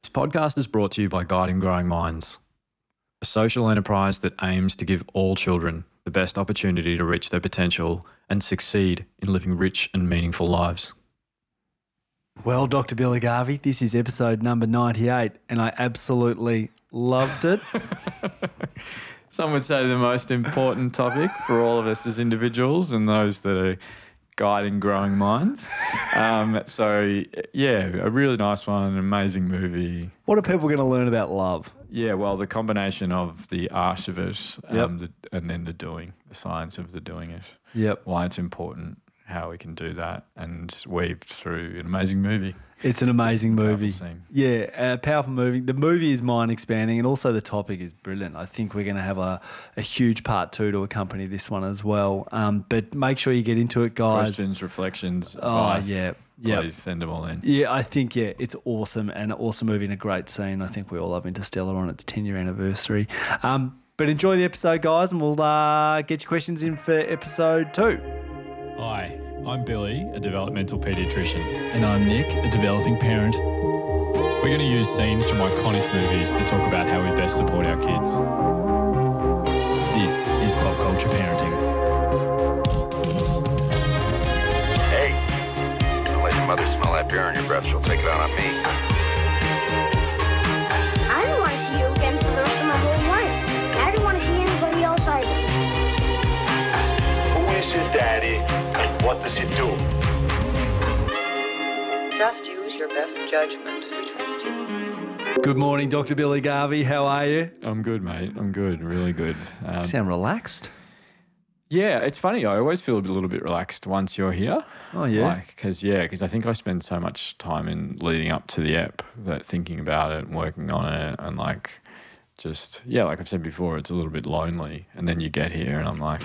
This podcast is brought to you by Guiding Growing Minds, a social enterprise that aims to give all children the best opportunity to reach their potential and succeed in living rich and meaningful lives. Well, Dr. Billy Garvey, this is episode number 98, and I absolutely loved it. Some would say the most important topic for all of us as individuals and those that are guiding growing minds. A really nice one, an amazing movie. What are people going to learn about love? Yeah, well, the combination of the art of it Yep. and then the doing, the science of the doing it. Yep. Why it's important, how we can do that, and weaved through an amazing movie. It's an amazing movie. Powerful scene. Yeah, a powerful movie. The movie is mind expanding, and also the topic is brilliant. I think we're going to have a huge part 2 to accompany this one as well. But make sure you get into it, guys. Questions, reflections, advice. Yeah. Please send them all in. Yeah, I think, it's awesome, and an awesome movie and a great scene. I think we all love Interstellar on its 10-year anniversary. But enjoy the episode, guys, and we'll get your questions in for episode 2. Hi, I'm Billy, a developmental paediatrician. And I'm Nick, a developing parent. We're going to use scenes from iconic movies to talk about how we best support our kids. This is Pop Culture Parenting. Hey, don't let your mother smell that beer on your breath. She'll take it out on me. I don't want to see you again for the rest of my whole life. And I don't want to see anybody else either. Who is your daddy and what does he do? Just use your best judgment. We trust you. Good morning, Dr. Billy Garvey. How are you? I'm good, mate. I'm good. Really good. You sound relaxed. Yeah, it's funny. I always feel a little bit relaxed once you're here. Oh, yeah? Because I think I spend so much time in leading up to the app that thinking about it and working on it and like I've said before, it's a little bit lonely. And then you get here and I'm like,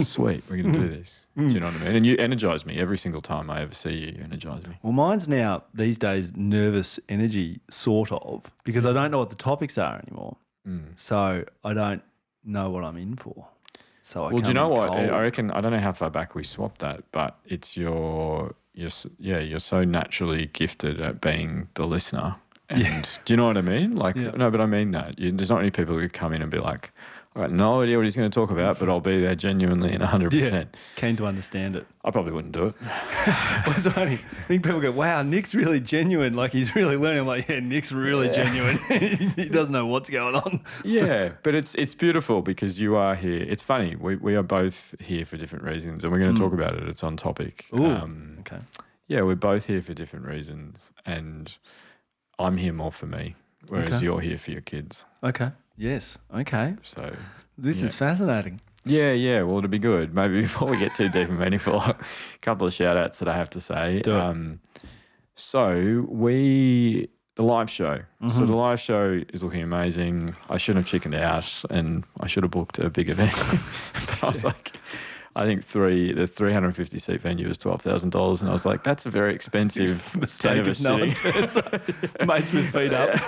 sweet, we're going to do this. Do you know what I mean? And you energize me every single time I ever see you. You energize me. Well, mine's now, these days, nervous energy, sort of, because I don't know what the topics are anymore. So I don't know what I'm in for. So do you know what? I reckon, I don't know how far back we swapped that, but it's you're so naturally gifted at being the listener. And do you know what I mean? Like, no, but I mean that. There's not many people who come in and be like, I got no idea what he's going to talk about, but I'll be there genuinely and 100%. Yeah, keen to understand it. I probably wouldn't do it. Well, it's funny. I think people go, wow, Nick's really genuine. Like, he's really learning. I'm like, yeah, Nick's really genuine. He doesn't know what's going on. Yeah, but it's beautiful because you are here. It's funny. We are both here for different reasons, and we're going to talk about it. It's on topic. Ooh, okay. Yeah, we're both here for different reasons, and I'm here more for me, whereas you're here for your kids. Okay. Yes. Okay. So this is fascinating. Yeah. Well, it'll be good. Maybe before we get too deep and meaningful, a couple of shout outs that I have to say. Do it. The live show. So the live show is looking amazing. I shouldn't have chickened out and I should have booked a big event. But I was like, I think the 350 seat venue was $12,000, and I was like, that's a very expensive Mistake if no one turns up. Mates with feet up.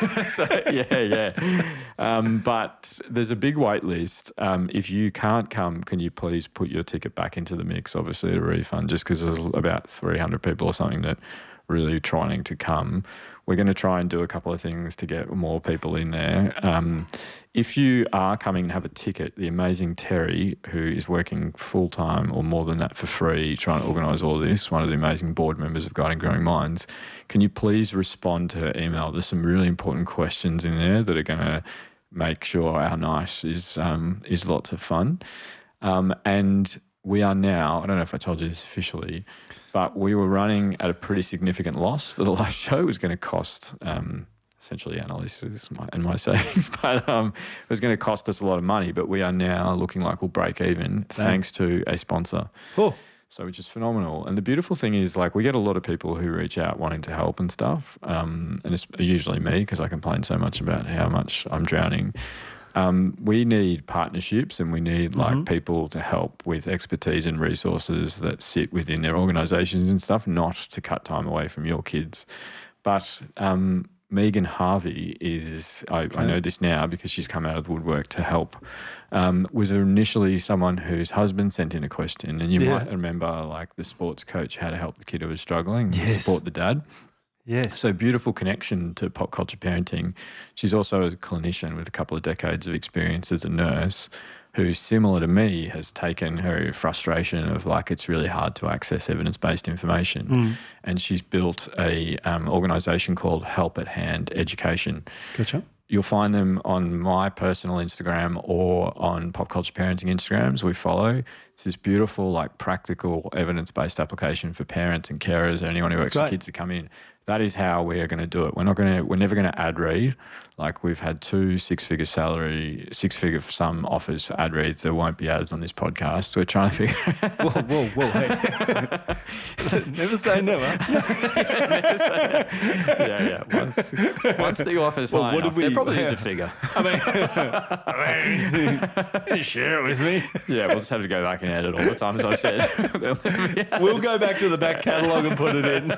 But there's a big wait list. If you can't come, can you please put your ticket back into the mix? Obviously, a refund, just because there's about 300 people or something that really trying to come. We're going to try and do a couple of things to get more people in there. If you are coming and have a ticket, the amazing Terry, who is working full-time or more than that for free, trying to organise all this, one of the amazing board members of Guiding Growing Minds, can you please respond to her email? There's some really important questions in there that are going to make sure our night is lots of fun. And we are now, I don't know if I told you this officially, but we were running at a pretty significant loss for the live show. It was going to cost essentially analysts and my savings, but it was going to cost us a lot of money. But we are now looking like we'll break even thanks to a sponsor. Cool. So which is phenomenal. And the beautiful thing is, like, we get a lot of people who reach out wanting to help and stuff. And it's usually me because I complain so much about how much I'm drowning. We need partnerships and we need people to help with expertise and resources that sit within their organisations and stuff, not to cut time away from your kids. But Megan Harvey is, I know this now because she's come out of the woodwork to help, was initially someone whose husband sent in a question. And you might remember, like, the sports coach, how to help the kid who was struggling and support the dad. Yes. So beautiful connection to pop culture parenting. She's also a clinician with a couple of decades of experience as a nurse who, similar to me, has taken her frustration of like it's really hard to access evidence-based information, and she's built a organisation called Help at Hand Education. Gotcha. You'll find them on my personal Instagram or on Pop Culture Parenting Instagrams we follow. It's this beautiful, like practical, evidence-based application for parents and carers or anyone who works with kids to come in. That is how we are going to do it. We're never going to ad read. Like we've had 2 six-figure sum offers for ad reads. There won't be ads on this podcast. We're trying to figure out. Whoa, hey. Never say never. Yeah. Once the offer's high enough, there probably is a figure. I mean, share it with me. Yeah, we'll just have to go back and edit all the times I've said. We'll go back to the back catalogue and put it in.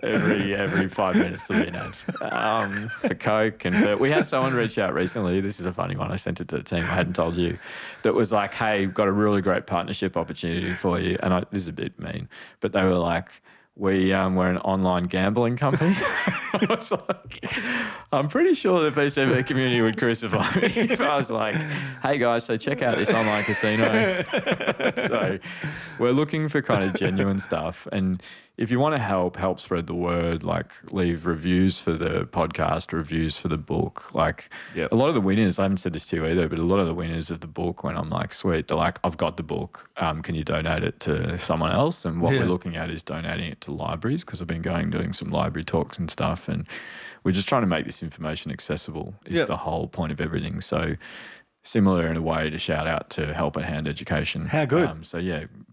every 5 minutes there'll be an ad. For Coke and we had someone reach out recently. This is a funny one. I sent it to the team. I hadn't told you. That was like, hey, got a really great partnership opportunity for you. And this is a bit mean, but they were like, we're an online gambling company. I was like, I'm pretty sure the PCB community would crucify me if I was like, hey guys, so check out this online casino. So we're looking for kind of genuine stuff. And if you want to help spread the word, like leave reviews for the podcast, reviews for the book. Like a lot of the winners, I haven't said this to you either, but a lot of the winners of the book, when I'm like, sweet, they're like, I've got the book. Can you donate it to someone else? And what we're looking at is donating it to libraries, because I've been doing some library talks and stuff. And we're just trying to make this information accessible is the whole point of everything. So similar in a way to shout out to Help at Hand Education. How good.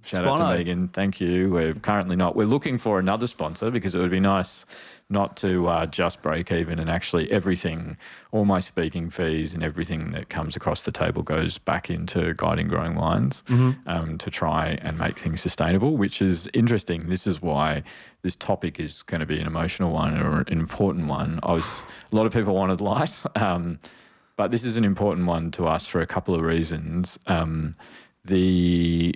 Shout out to Megan. Thank you. We're looking for another sponsor, because it would be nice not to just break even, and actually everything, all my speaking fees and everything that comes across the table goes back into guiding growing minds to try and make things sustainable, which is interesting. This is why this topic is going to be an emotional one or an important one. A lot of people wanted light. But this is an important one to us for a couple of reasons. The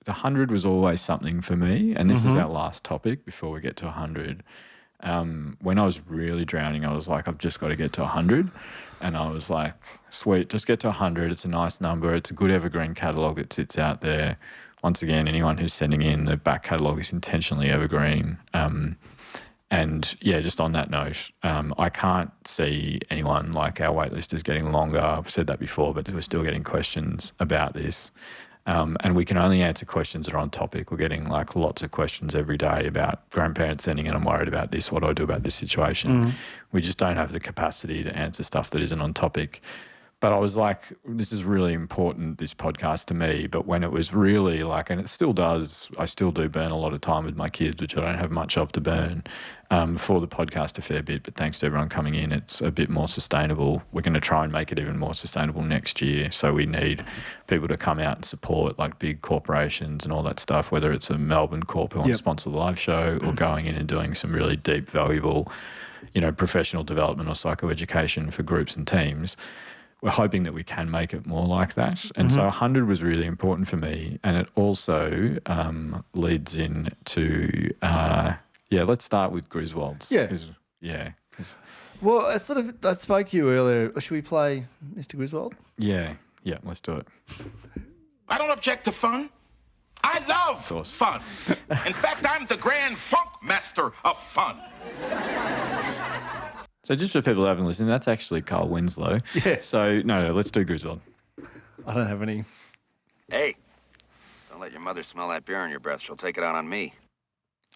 100 was always something for me, and this is our last topic before we get to 100. When I was really drowning, I was like, I've just got to get to 100. And I was like, sweet, just get to 100. It's a nice number. It's a good evergreen catalogue that sits out there. Once again, anyone who's sending in the back catalogue is intentionally evergreen. And yeah, just on that note, I can't see anyone, like our waitlist is getting longer. I've said that before, but we're still getting questions about this. And we can only answer questions that are on topic. We're getting like lots of questions every day about grandparents sending in, I'm worried about this. What do I do about this situation? We just don't have the capacity to answer stuff that isn't on topic. But I was like, this is really important, this podcast to me. But when it was really like, and it still does, I still do burn a lot of time with my kids, which I don't have much of to burn for the podcast a fair bit. But thanks to everyone coming in, it's a bit more sustainable. We're going to try and make it even more sustainable next year. So we need people to come out and support like big corporations and all that stuff, whether it's a Melbourne corp who wants to sponsor the live show or going in and doing some really deep, valuable, professional development or psychoeducation for groups and teams. We're hoping that we can make it more like that. And so 100 was really important for me. And it also leads into, let's start with Griswold's. Well, I spoke to you earlier. Should we play Mr. Griswold? Yeah, let's do it. I don't object to fun. I love fun. In fact, I'm the grand funk master of fun. So just for people who haven't listened, that's actually Carl Winslow. Yeah. So, no, let's do Griswold. I don't have any. Hey, don't let your mother smell that beer on your breath. She'll take it out on me.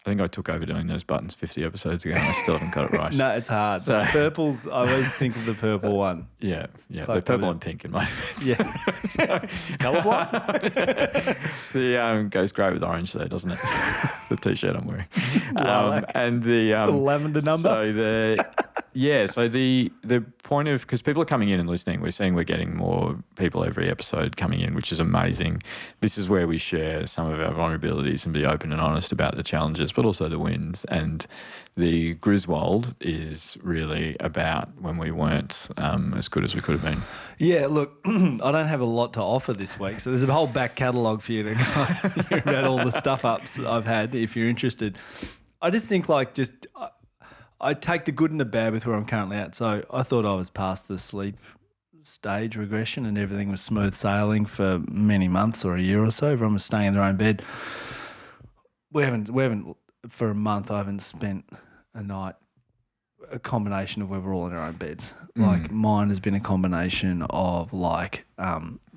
I think I took over doing those buttons 50 episodes ago and I still haven't got it right. No, it's hard. So, the purples, I always think of the purple one. Yeah. They're purple and pink in my defense. Yeah. Colourblind? The goes great with orange though, doesn't it? The T-shirt I'm wearing. And the lavender number. So Yeah, so the point of, because people are coming in and listening, we're seeing we're getting more people every episode coming in, which is amazing. This is where we share some of our vulnerabilities and be open and honest about the challenges, but also the wins. And the Griswold is really about when we weren't as good as we could have been. Yeah, look, I don't have a lot to offer this week, so there's a whole back catalogue for you to hear about all the stuff-ups I've had if you're interested. I just think I take the good and the bad with where I'm currently at. So I thought I was past the sleep stage regression and everything was smooth sailing for many months or a year or so. Everyone was staying in their own bed. We haven't for a month. I haven't spent a night. A combination of where we're all in our own beds. Like mine has been a combination of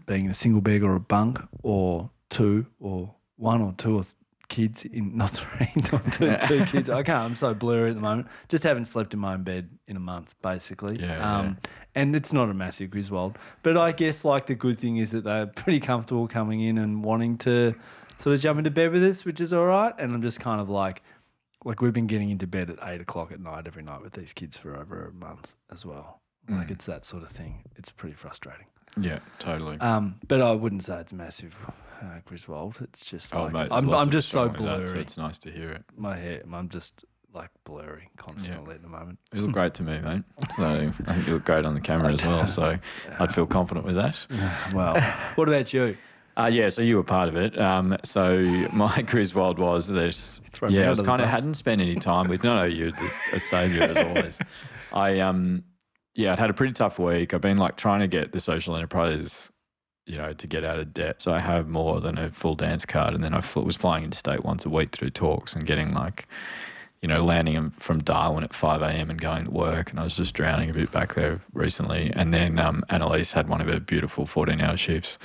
being in a single bed or a bunk or two or one or two or kids in, not three, not two kids. I can't, I'm so blurry at the moment. Just haven't slept in my own bed in a month, basically. And it's not a massive Griswold. But I guess the good thing is that they're pretty comfortable coming in and wanting to sort of jump into bed with us, which is all right. And I'm just kind of like we've been getting into bed at 8 o'clock at night every night with these kids for over a month as well. It's that sort of thing. It's pretty frustrating. Yeah, totally. But I wouldn't say it's massive Griswold. It's just mate, I'm just so strong with blurry. that, so it's nice to hear it. My hair, I'm just blurry constantly at the moment. You look great to me, mate. So I think you look great on the camera as well. So I'd feel confident with that. Well, what about you? So you were part of it. So my Griswold was this. I was hadn't spent any time with. No, you're a saviour as always. I'd had a pretty tough week. I've been trying to get the social enterprise, to get out of debt. So I have more than a full dance card, and then I was flying interstate once a week to do talks and getting landing from Darwin at 5 a.m. and going to work, and I was just drowning a bit back there recently. And then Annalise had one of her beautiful 14-hour shifts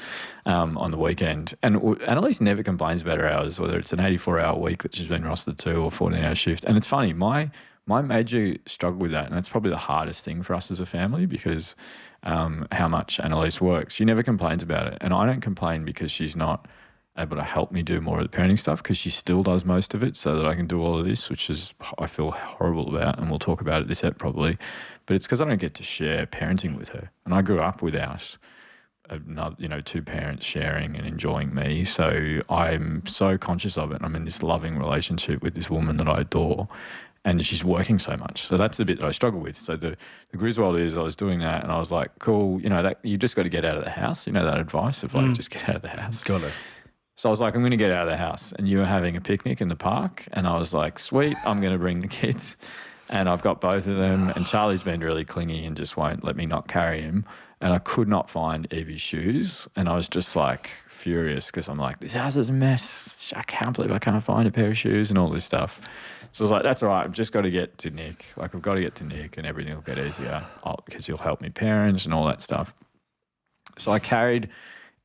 on the weekend. And Annalise never complains about her hours, whether it's an 84-hour week that she's been rostered to or 14-hour shift. And it's funny, my major struggle with that, and that's probably the hardest thing for us as a family because how much Annalise works. She never complains about it. And I don't complain because she's not able to help me do more of the parenting stuff because she still does most of it so that I can do all of this, which is I feel horrible about, and we'll talk about it this ep probably. But it's because I don't get to share parenting with her. And I grew up without two parents sharing and enjoying me. So I'm so conscious of it. I'm in this loving relationship with this woman that I adore, and she's working so much. So that's the bit that I struggle with. So the Griswold is I was doing that and I was like, cool, that you just got to get out of the house. That advice of just get out of the house. Got it. So I was like, I'm going to get out of the house. And you were having a picnic in the park. And I was like, sweet, I'm going to bring the kids. And I've got both of them. And Charlie's been really clingy and just won't let me not carry him. And I could not find Evie's shoes. And I was just furious because I'm like, this house is a mess. I can't believe I can't find a pair of shoes and all this stuff. So I was like, that's all right. I've just got to get to Nick. I've got to get to Nick and everything will get easier because you'll help me parent and all that stuff. So I carried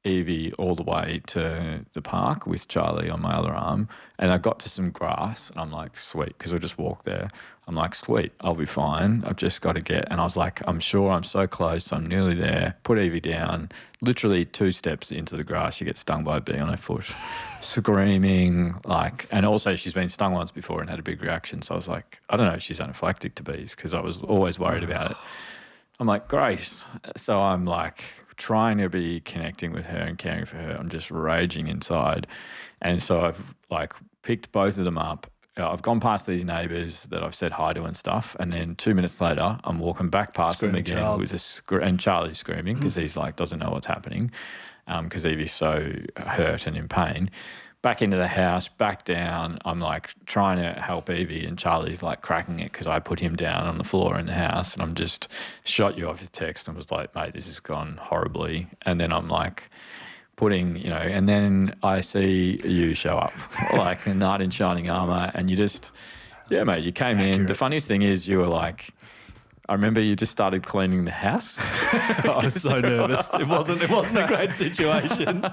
Evie all the way to the park with Charlie on my other arm, and I got to some grass and I'm like, sweet, because we just walked there. I'm like, sweet, I'll be fine. I've just got to get, and I was like, I'm sure I'm so close, I'm nearly there. Put Evie down, literally 2 steps into the grass, she gets stung by a bee on her foot, screaming, and also she's been stung once before and had a big reaction. So I was like, I don't know if she's anaphylactic to bees because I was always worried about it. I'm like, great. So I'm trying to be connecting with her and caring for her. I'm just raging inside. And so I've picked both of them up. I've gone past these neighbours that I've said hi to and stuff. And then 2 minutes later, I'm walking back past them again and Charlie's screaming because he's doesn't know what's happening because Evie's so hurt and in pain. Back into the house, back down. I'm trying to help Evie and Charlie's cracking it because I put him down on the floor in the house and I'm just shot you off your text and was like, mate, this has gone horribly. And then I'm putting, and then I see you show up a knight in shining armour and you just, yeah, mate, you came in. The funniest thing is you were I remember you just started cleaning the house. I was so nervous. It wasn't a great situation.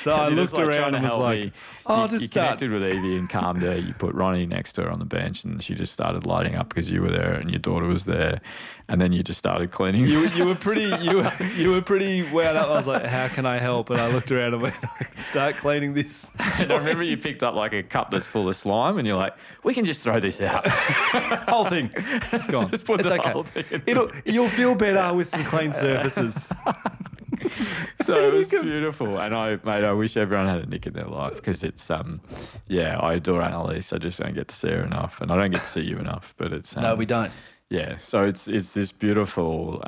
So I looked around and was like, you connected with Evie and calmed her. You put Ronnie next to her on the bench and she just started lighting up because you were there and your daughter was there. And then you just started cleaning. You were pretty wound up. I was like, how can I help? And I looked around and went, start cleaning this. And I remember you picked up a cup that's full of slime and you're like, we can just throw this out. Whole thing. It's gone. Just put it's the okay. whole You'll feel better with some clean surfaces. So it was beautiful, and I wish everyone had a Nick in their life because it's I adore Annalise. I just don't get to see her enough, and I don't get to see you enough. But it's No, we don't. Yeah, so it's this beautiful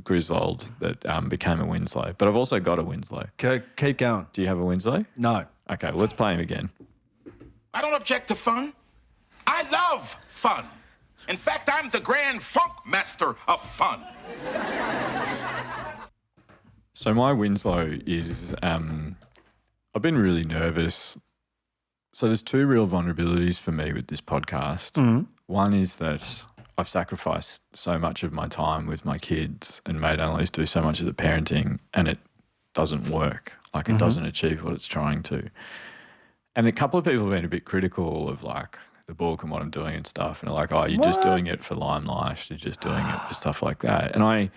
Griswold that became a Winslow, but I've also got a Winslow. Keep going. Do you have a Winslow? No. Okay, well, let's play him again. I don't object to fun. I love fun. In fact, I'm the grand funk master of fun. So my Winslow is, I've been really nervous. So there's two real vulnerabilities for me with this podcast. Mm-hmm. One is that I've sacrificed so much of my time with my kids and made Annalise do so much of the parenting, and it doesn't work. Like it doesn't achieve what it's trying to. And a couple of people have been a bit critical of like the book and what I'm doing and stuff. And they're like, oh, you're just doing it for limelight. You're just doing it for stuff like that. And don't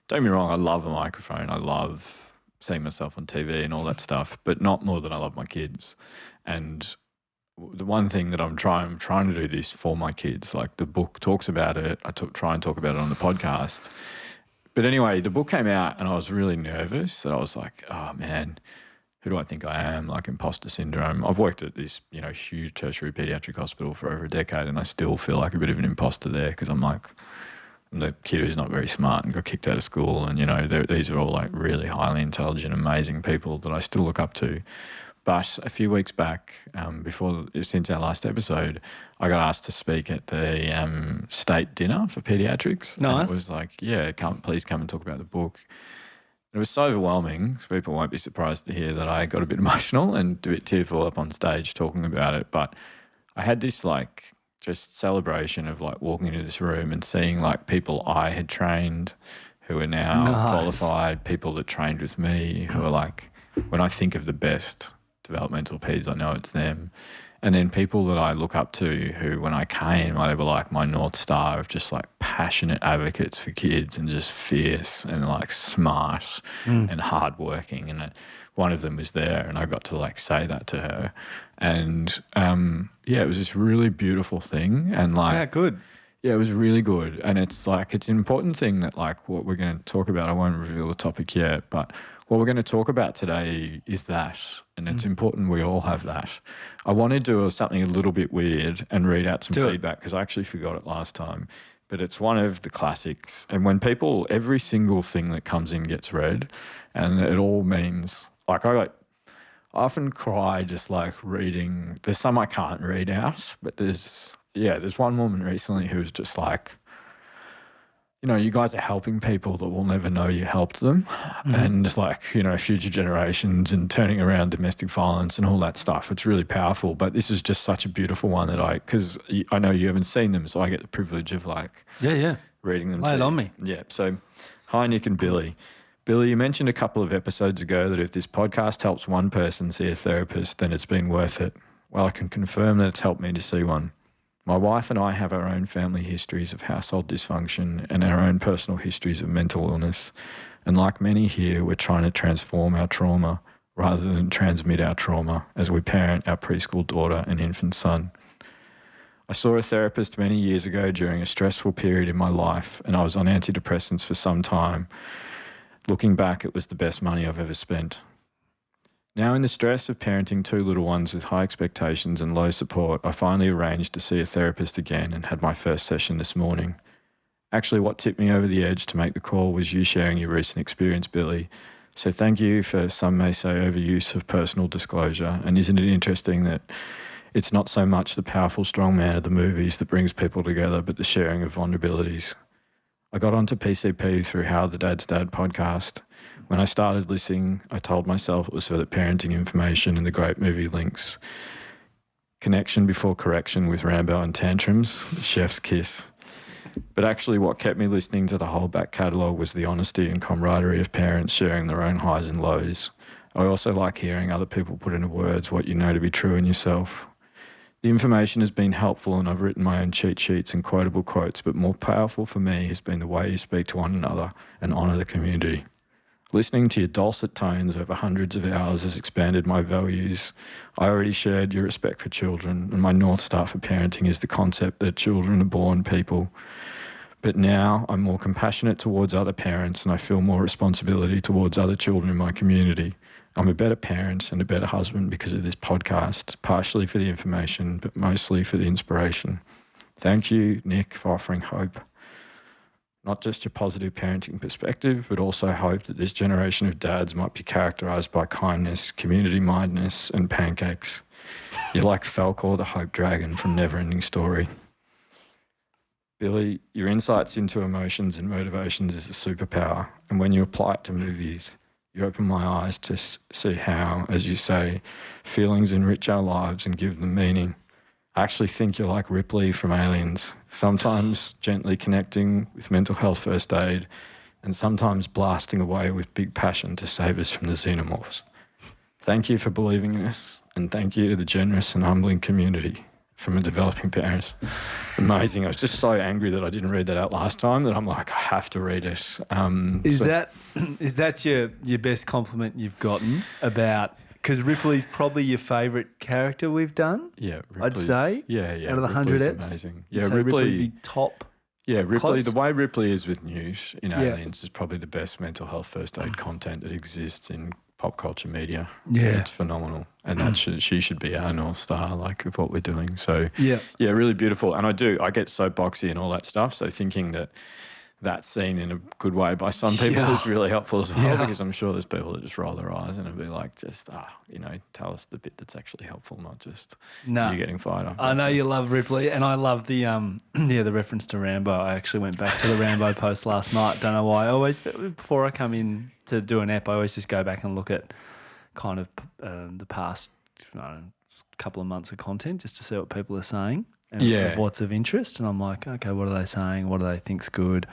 get me wrong, I love a microphone. I love seeing myself on TV and all that stuff, but not more than I love my kids. And the one thing that I'm trying to do this for my kids. Like the book talks about it. I try and talk about it on the podcast. But anyway, the book came out and I was really nervous. And I was like, oh man, who do I think I am? Like imposter syndrome. I've worked at this, huge tertiary pediatric hospital for over a decade, and I still feel like a bit of an imposter there because I'm the kid who's not very smart and got kicked out of school. And, these are all like really highly intelligent, amazing people that I still look up to. But a few weeks back, since our last episode, I got asked to speak at the state dinner for pediatrics. Nice. And it was like, please come and talk about the book. It was so overwhelming. People won't be surprised to hear that I got a bit emotional and a bit tearful up on stage talking about it. But I had this like just celebration of like walking into this room and seeing like people I had trained who are now qualified, people that trained with me who are like, when I think of the best developmental peds, I know it's them. And then people that I look up to who, when I came, they were like my North Star of just like passionate advocates for kids and just fierce and like smart and hardworking. And one of them was there and I got to like say that to her. And it was this really beautiful thing. And like, yeah, good. Yeah, it was really good. And it's like, it's an important thing that like what we're going to talk about, I won't reveal the topic yet, but what we're going to talk about today is that, and it's important we all have that. I want to do something a little bit weird and read out some feedback because I actually forgot it last time, but it's one of the classics. And when every single thing that comes in gets read, and it all means, like I often cry just like reading. There's some I can't read out, but there's one woman recently who was just like, you guys are helping people that will never know you helped them. And like, future generations and turning around domestic violence and all that stuff. It's really powerful. But this is just such a beautiful one that because I know you haven't seen them, so I get the privilege of like reading them. Lay it on me. Yeah. So hi, Nick and Billy. Billy, you mentioned a couple of episodes ago that if this podcast helps one person see a therapist, then it's been worth it. Well, I can confirm that it's helped me to see one. My wife and I have our own family histories of household dysfunction and our own personal histories of mental illness. And like many here, we're trying to transform our trauma rather than transmit our trauma as we parent our preschool daughter and infant son. I saw a therapist many years ago during a stressful period in my life, and I was on antidepressants for some time. Looking back, it was the best money I've ever spent. Now in the stress of parenting two little ones with high expectations and low support, I finally arranged to see a therapist again and had my first session this morning. Actually, what tipped me over the edge to make the call was you sharing your recent experience, Billy. So thank you for, some may say, overuse of personal disclosure. And isn't it interesting that it's not so much the powerful strong man of the movies that brings people together, but the sharing of vulnerabilities. I got onto PCP through How the Dad's Dad podcast. When I started listening, I told myself it was for the parenting information and the great movie links. Connection before correction with Rambo and tantrums, chef's kiss. But actually what kept me listening to the whole back catalogue was the honesty and camaraderie of parents sharing their own highs and lows. I also like hearing other people put into words what you know to be true in yourself. The information has been helpful and I've written my own cheat sheets and quotable quotes, but more powerful for me has been the way you speak to one another and honour the community. Listening to your dulcet tones over hundreds of hours has expanded my values. I already shared your respect for children, and my North Star for parenting is the concept that children are born people. But now I'm more compassionate towards other parents and I feel more responsibility towards other children in my community. I'm a better parent and a better husband because of this podcast, partially for the information, but mostly for the inspiration. Thank you, Nick, for offering hope. Not just your positive parenting perspective, but also hope that this generation of dads might be characterised by kindness, community-mindedness, and pancakes. You're like Falcor, the hope dragon from Neverending Story. Billy, your insights into emotions and motivations is a superpower, and when you apply it to movies, you open my eyes to see how, as you say, feelings enrich our lives and give them meaning. I actually think you're like Ripley from Aliens, sometimes gently connecting with mental health first aid, and sometimes blasting away with big passion to save us from the xenomorphs. Thank you for believing in us, and thank you to the generous and humbling community from a developing parent. Amazing. I was just so angry that I didn't read that out last time that I'm like, I have to read it. Is that your best compliment you've gotten about? Because Ripley's probably your favourite character we've done. Yeah, I'd say. Yeah. Out of the 100 eps. Amazing. Yeah, Yeah, Ripley be top. Yeah, Ripley. Close. The way Ripley is with Newt in Aliens is probably the best mental health first aid content that exists in pop culture media. Yeah. It's phenomenal, and that she should be our North Star, like of what we're doing. So Yeah. really beautiful. And I get soapboxy and all that stuff. So thinking that that's seen in a good way by some people is really helpful as well, because I'm sure there's people that just roll their eyes and it'll be like, just tell us the bit that's actually helpful, not just you getting fired up. I know you love Ripley, and I love the the reference to Rambo. I actually went back to the Rambo post last night. Don't know why. I always, before I come in to do an ep, I always just go back and look at kind of the past couple of months of content just to see what people are saying. And of what's of interest, and I'm like, okay, what are they saying? What do they think's good?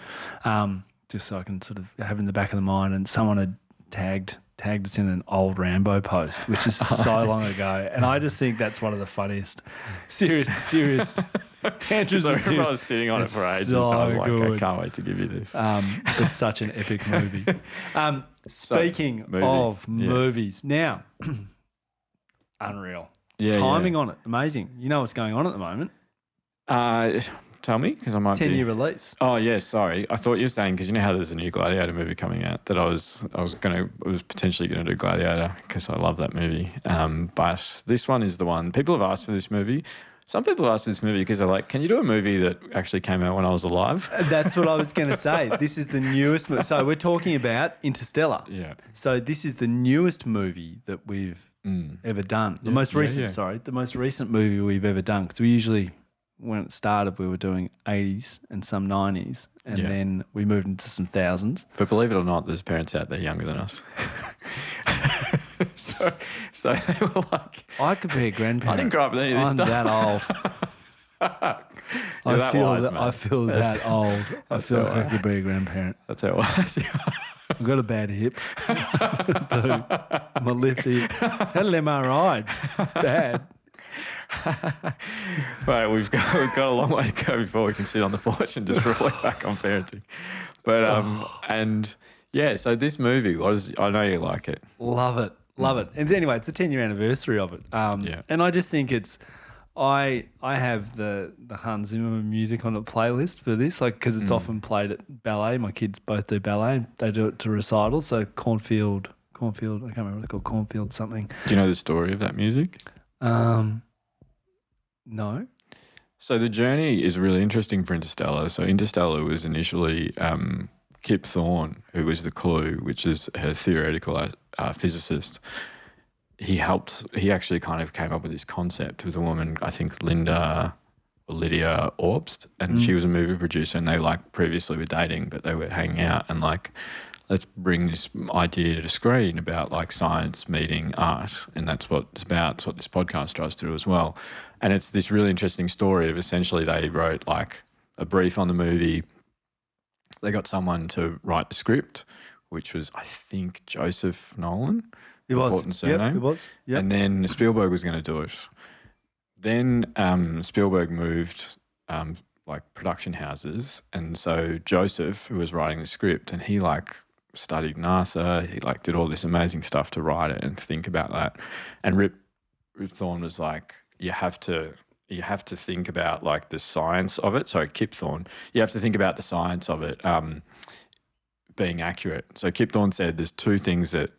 Just so I can sort of have in the back of the mind. And someone had tagged us in an old Rambo post, which is so long ago, and I just think that's one of the funniest. Serious tantrums. I remember I was sitting on it for ages. So I was like, good. I can't wait to give you this. It's such an epic movie. Speaking of movies, now, unreal. Timing on it, amazing. You know what's going on at the moment. Tell me, because I might 10-year release. Oh yeah, sorry. I thought you were saying, because you know how there's a new Gladiator movie coming out, that I was potentially going to do Gladiator because I love that movie. But this one is the one people have asked for this movie. Some people have asked for this movie because they're like, can you do a movie that actually came out when I was alive? That's what I was going to say. This is the newest movie. So we're talking about Interstellar. Yeah. So this is the newest movie that we've ever done. The most recent, the most recent movie we've ever done, because we usually, when it started, we were doing 80s and some 90s, and then we moved into some thousands. But believe it or not, there's parents out there younger than us. so they were like... I could be a grandparent. I didn't grow up with any of this stuff. I'm that old. I feel that old. I feel like I could be a grandparent. That's how it was. I've got a bad hip. Dude, my left hip. Had an MRI. It's bad. Right, we've got a long way to go before we can sit on the porch and just reflect back on parenting. But so this movie, I know you like it. Love it. And anyway, it's the 10-year anniversary of it. And I just think it's, I have the Hans Zimmer music on a playlist for this, like, because it's often played at ballet. My kids both do ballet, and they do it to recitals. So Cornfield, I can't remember what it's called, Cornfield something. Do you know the story of that music? No. So the journey is really interesting for Interstellar. So Interstellar was initially Kip Thorne, who was the Clue, which is her theoretical physicist. He actually kind of came up with this concept with a woman, I think Lydia Orbst, and she was a movie producer, and they previously were dating, but they were hanging out and let's bring this idea to screen about science meeting art, and that's what it's about. It's what this podcast tries to do as well. And it's this really interesting story of essentially they wrote a brief on the movie. They got someone to write the script, which was, I think, Joseph Nolan. It was. Important surname. It was. Yep. And then Spielberg was going to do it. Then Spielberg moved production houses, and so Joseph, who was writing the script, and he studied NASA. He did all this amazing stuff to write it and think about that. And Rip Thorne was like, you have to you have to think about like the science of it. Sorry, Kip Thorne. You have to think about the science of it being accurate. So Kip Thorne said there's two things that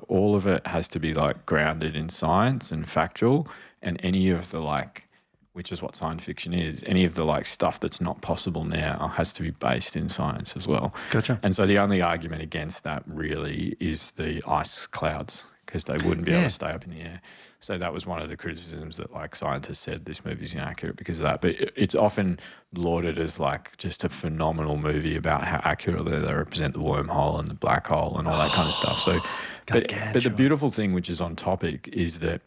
all of it has to be like grounded in science and factual, and any of the like, which is what science fiction is, any of the like stuff that's not possible now has to be based in science as well. Gotcha. And so the only argument against that really is the ice clouds, because they wouldn't be able to stay up in the air. So that was one of the criticisms that like scientists said this movie's inaccurate because of that. But it's often lauded as like just a phenomenal movie about how accurately they represent the wormhole and the black hole and all that kind of stuff. So, but the beautiful thing, which is on topic, is that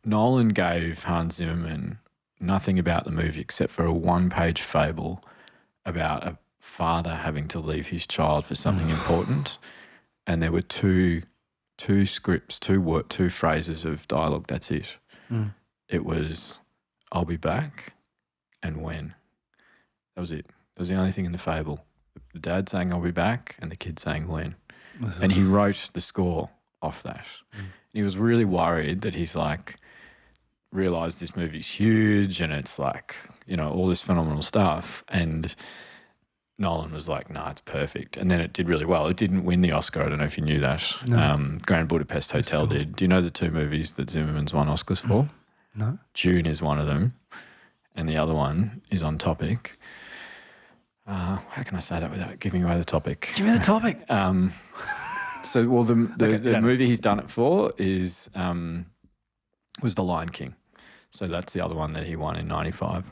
Nolan gave Hans Zimmerman nothing about the movie except for a one-page fable about a father having to leave his child for something important, and there were two scripts, two phrases of dialogue. That's it. It was, "I'll be back," and "when." That was it. That was the only thing in the fable. The dad saying, "I'll be back," and the kid saying, "when." And he wrote the score off that. And he was really worried that he's like, realised this movie's huge and it's like, you know, all this phenomenal stuff. And Nolan was like, nah, it's perfect. And then it did really well. It didn't win the Oscar. I don't know if you knew that. No. Grand Budapest Hotel did. Do you know the two movies that Zimmerman's won Oscars for? No. Dune is one of them, and the other one is on topic. How can I say that without giving away the topic? Give me the topic. So, well, the movie he's done it for is was The Lion King. So that's the other one that he won in 95.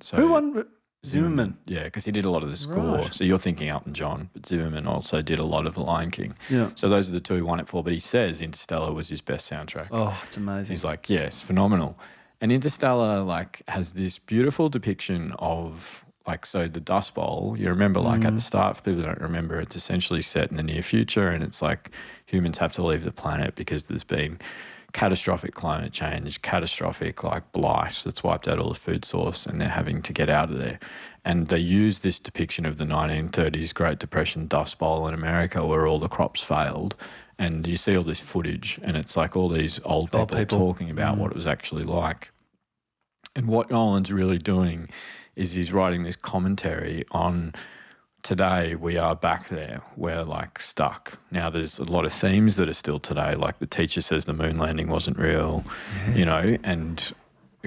So who won? Zimmerman. Yeah, because he did a lot of the score. Right. So you're thinking Elton John, but Zimmerman also did a lot of The Lion King. Yeah. So those are the two he won it for. But he says Interstellar was his best soundtrack. Oh, it's amazing. He's like, yes, phenomenal. And Interstellar like has this beautiful depiction of like, so the Dust Bowl, you remember like at the start, for people who don't remember, it's essentially set in the near future, and it's like humans have to leave the planet because there's been catastrophic climate change, catastrophic like blight that's wiped out all the food source, and they're having to get out of there. And they use this depiction of the 1930s Great Depression Dust Bowl in America where all the crops failed. And you see all this footage, and it's like all these old people talking about what it was actually like. And what Nolan's really doing is he's writing this commentary on today we are back there. We're like stuck. Now there's a lot of themes that are still today, like the teacher says the moon landing wasn't real, you know, and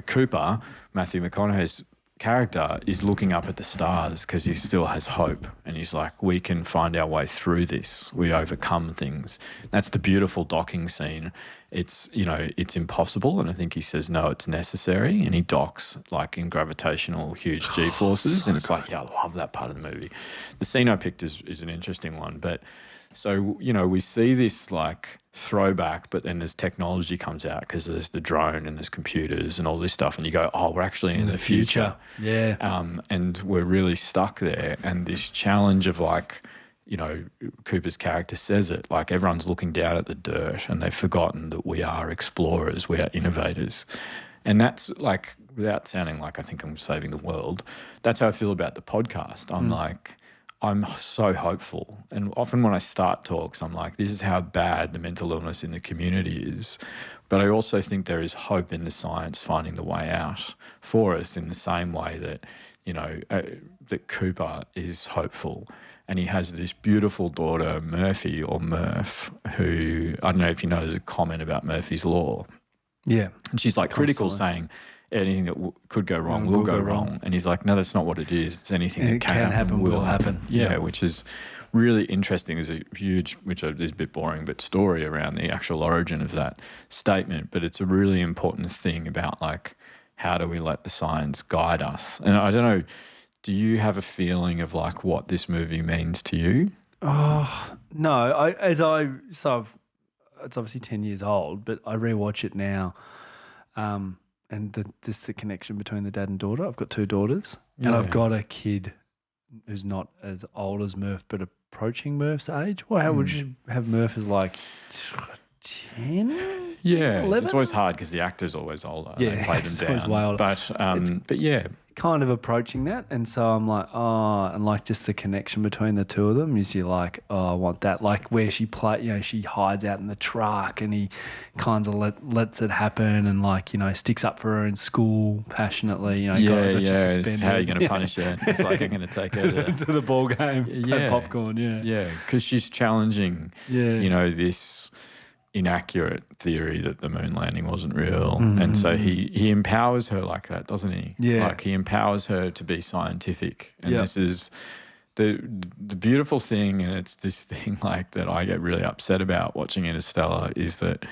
Cooper, Matthew McConaughey's character, is looking up at the stars because he still has hope, and he's like, we can find our way through this. We overcome things. That's the beautiful docking scene. It's, you know, it's impossible, and I think he says, no, it's necessary, and he docks like in gravitational huge G-forces, and it's like, yeah, I love that part of the movie. The scene I picked is an interesting one, but so, you know, we see this like throwback, but then there's technology comes out because there's the drone and there's computers and all this stuff, and you go, oh, we're actually in the future. Yeah. And we're really stuck there. And this challenge of like, you know, Cooper's character says it, like everyone's looking down at the dirt and they've forgotten that we are explorers, we are innovators. And that's like, without sounding like I think I'm saving the world, that's how I feel about the podcast. I'm like, I'm so hopeful. And often when I start talks, I'm like, this is how bad the mental illness in the community is. But I also think there is hope in the science finding the way out for us, in the same way that, you know, that Cooper is hopeful. And he has this beautiful daughter, Murphy, or Murph, who, I don't know if you know, there's a comment about Murphy's Law. Yeah. And she's like critical, saying anything that could go wrong will go wrong. And he's like, no, that's not what it is. It's anything that can happen will happen. Yeah, which is really interesting. There's a huge, which is a bit boring, but story around the actual origin of that statement. But it's a really important thing about like, how do we let the science guide us? And I don't know, do you have a feeling of like what this movie means to you? Oh, no. It's obviously 10 years old, but I rewatch it now. And just the connection between the dad and daughter. I've got two daughters, and I've got a kid who's not as old as Murph, but approaching Murph's age. Well, how would you have Murph as like 10? Yeah, 11? It's always hard because the actor's always older. Yeah, they play them it's down. always way older. But yeah, kind of approaching that, and so I'm like, oh, and like just the connection between the two of them is you're like, oh, I want that. Like where she she hides out in the truck, and he kind of lets it happen, and like sticks up for her in school passionately. Yeah, it's how are you going to punish her? It's like I'm going to take her to the ball game, have popcorn. Yeah, because she's challenging. Yeah. This inaccurate theory that the moon landing wasn't real, and so he empowers her like that, doesn't he? Yeah, like he empowers her to be scientific, and this is the beautiful thing, and it's this thing like that I get really upset about watching Interstellar is that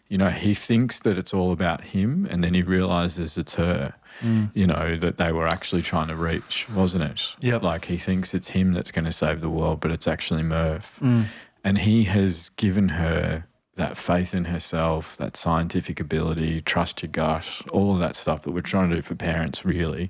he thinks that it's all about him, and then he realizes it's her. That they were actually trying to reach, wasn't it? Yep. Like he thinks it's him that's going to save the world, but it's actually Murph, and he has given her that faith in herself, that scientific ability, trust your gut, all of that stuff that we're trying to do for parents really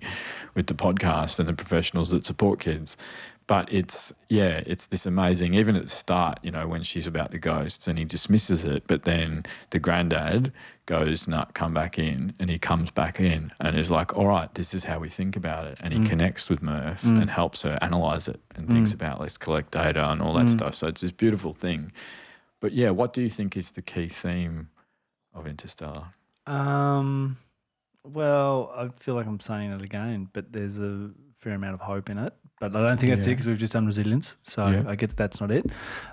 with the podcast and the professionals that support kids. But it's this amazing, even at the start, when she's about the ghosts and he dismisses it, but then the granddad goes, nah, come back in, and he comes back in and is like, all right, this is how we think about it. And he connects with Murph and helps her analyse it and thinks about, let's collect data and all that stuff. So it's this beautiful thing. But yeah, what do you think is the key theme of Interstellar? Well, I feel like I'm saying it again, but there's a fair amount of hope in it. But I don't think that's it because we've just done resilience. So I get that's not it.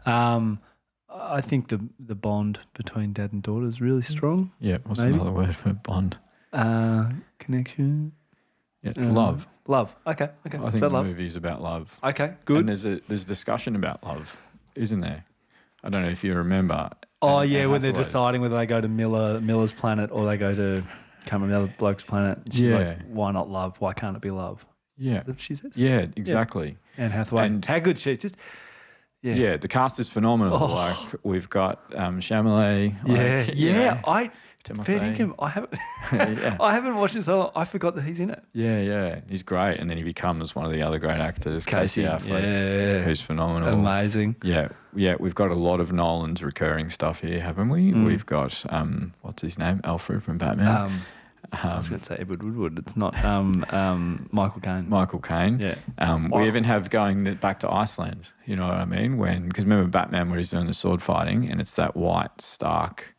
I think the bond between dad and daughter is really strong. Yeah, what's another word for bond? Connection. Yeah, love. Love. Okay. I think the movie is about love. Okay, good. And there's discussion about love, isn't there? I don't know if you remember. Oh, when they're deciding whether they go to Miller's planet or they go to another bloke's planet. She's like, why not love? Why can't it be love? Yeah. That's what she says. Yeah, exactly. Anne Hathaway. And how good she just... Yeah, the cast is phenomenal. Oh. Like we've got Chalamet. Fair dinkum. I haven't. I haven't watched it so long. I forgot that he's in it. Yeah, he's great, and then he becomes one of the other great actors, Casey Affleck, who's phenomenal. Amazing. Yeah. We've got a lot of Nolan's recurring stuff here, haven't we? We've got what's his name, Alfred from Batman. I was going to say Edward Woodward. It's not Michael Caine. Michael Caine. Yeah. We even have going back to Iceland. You know what I mean? Because remember Batman where he's doing the sword fighting, and it's that white stark.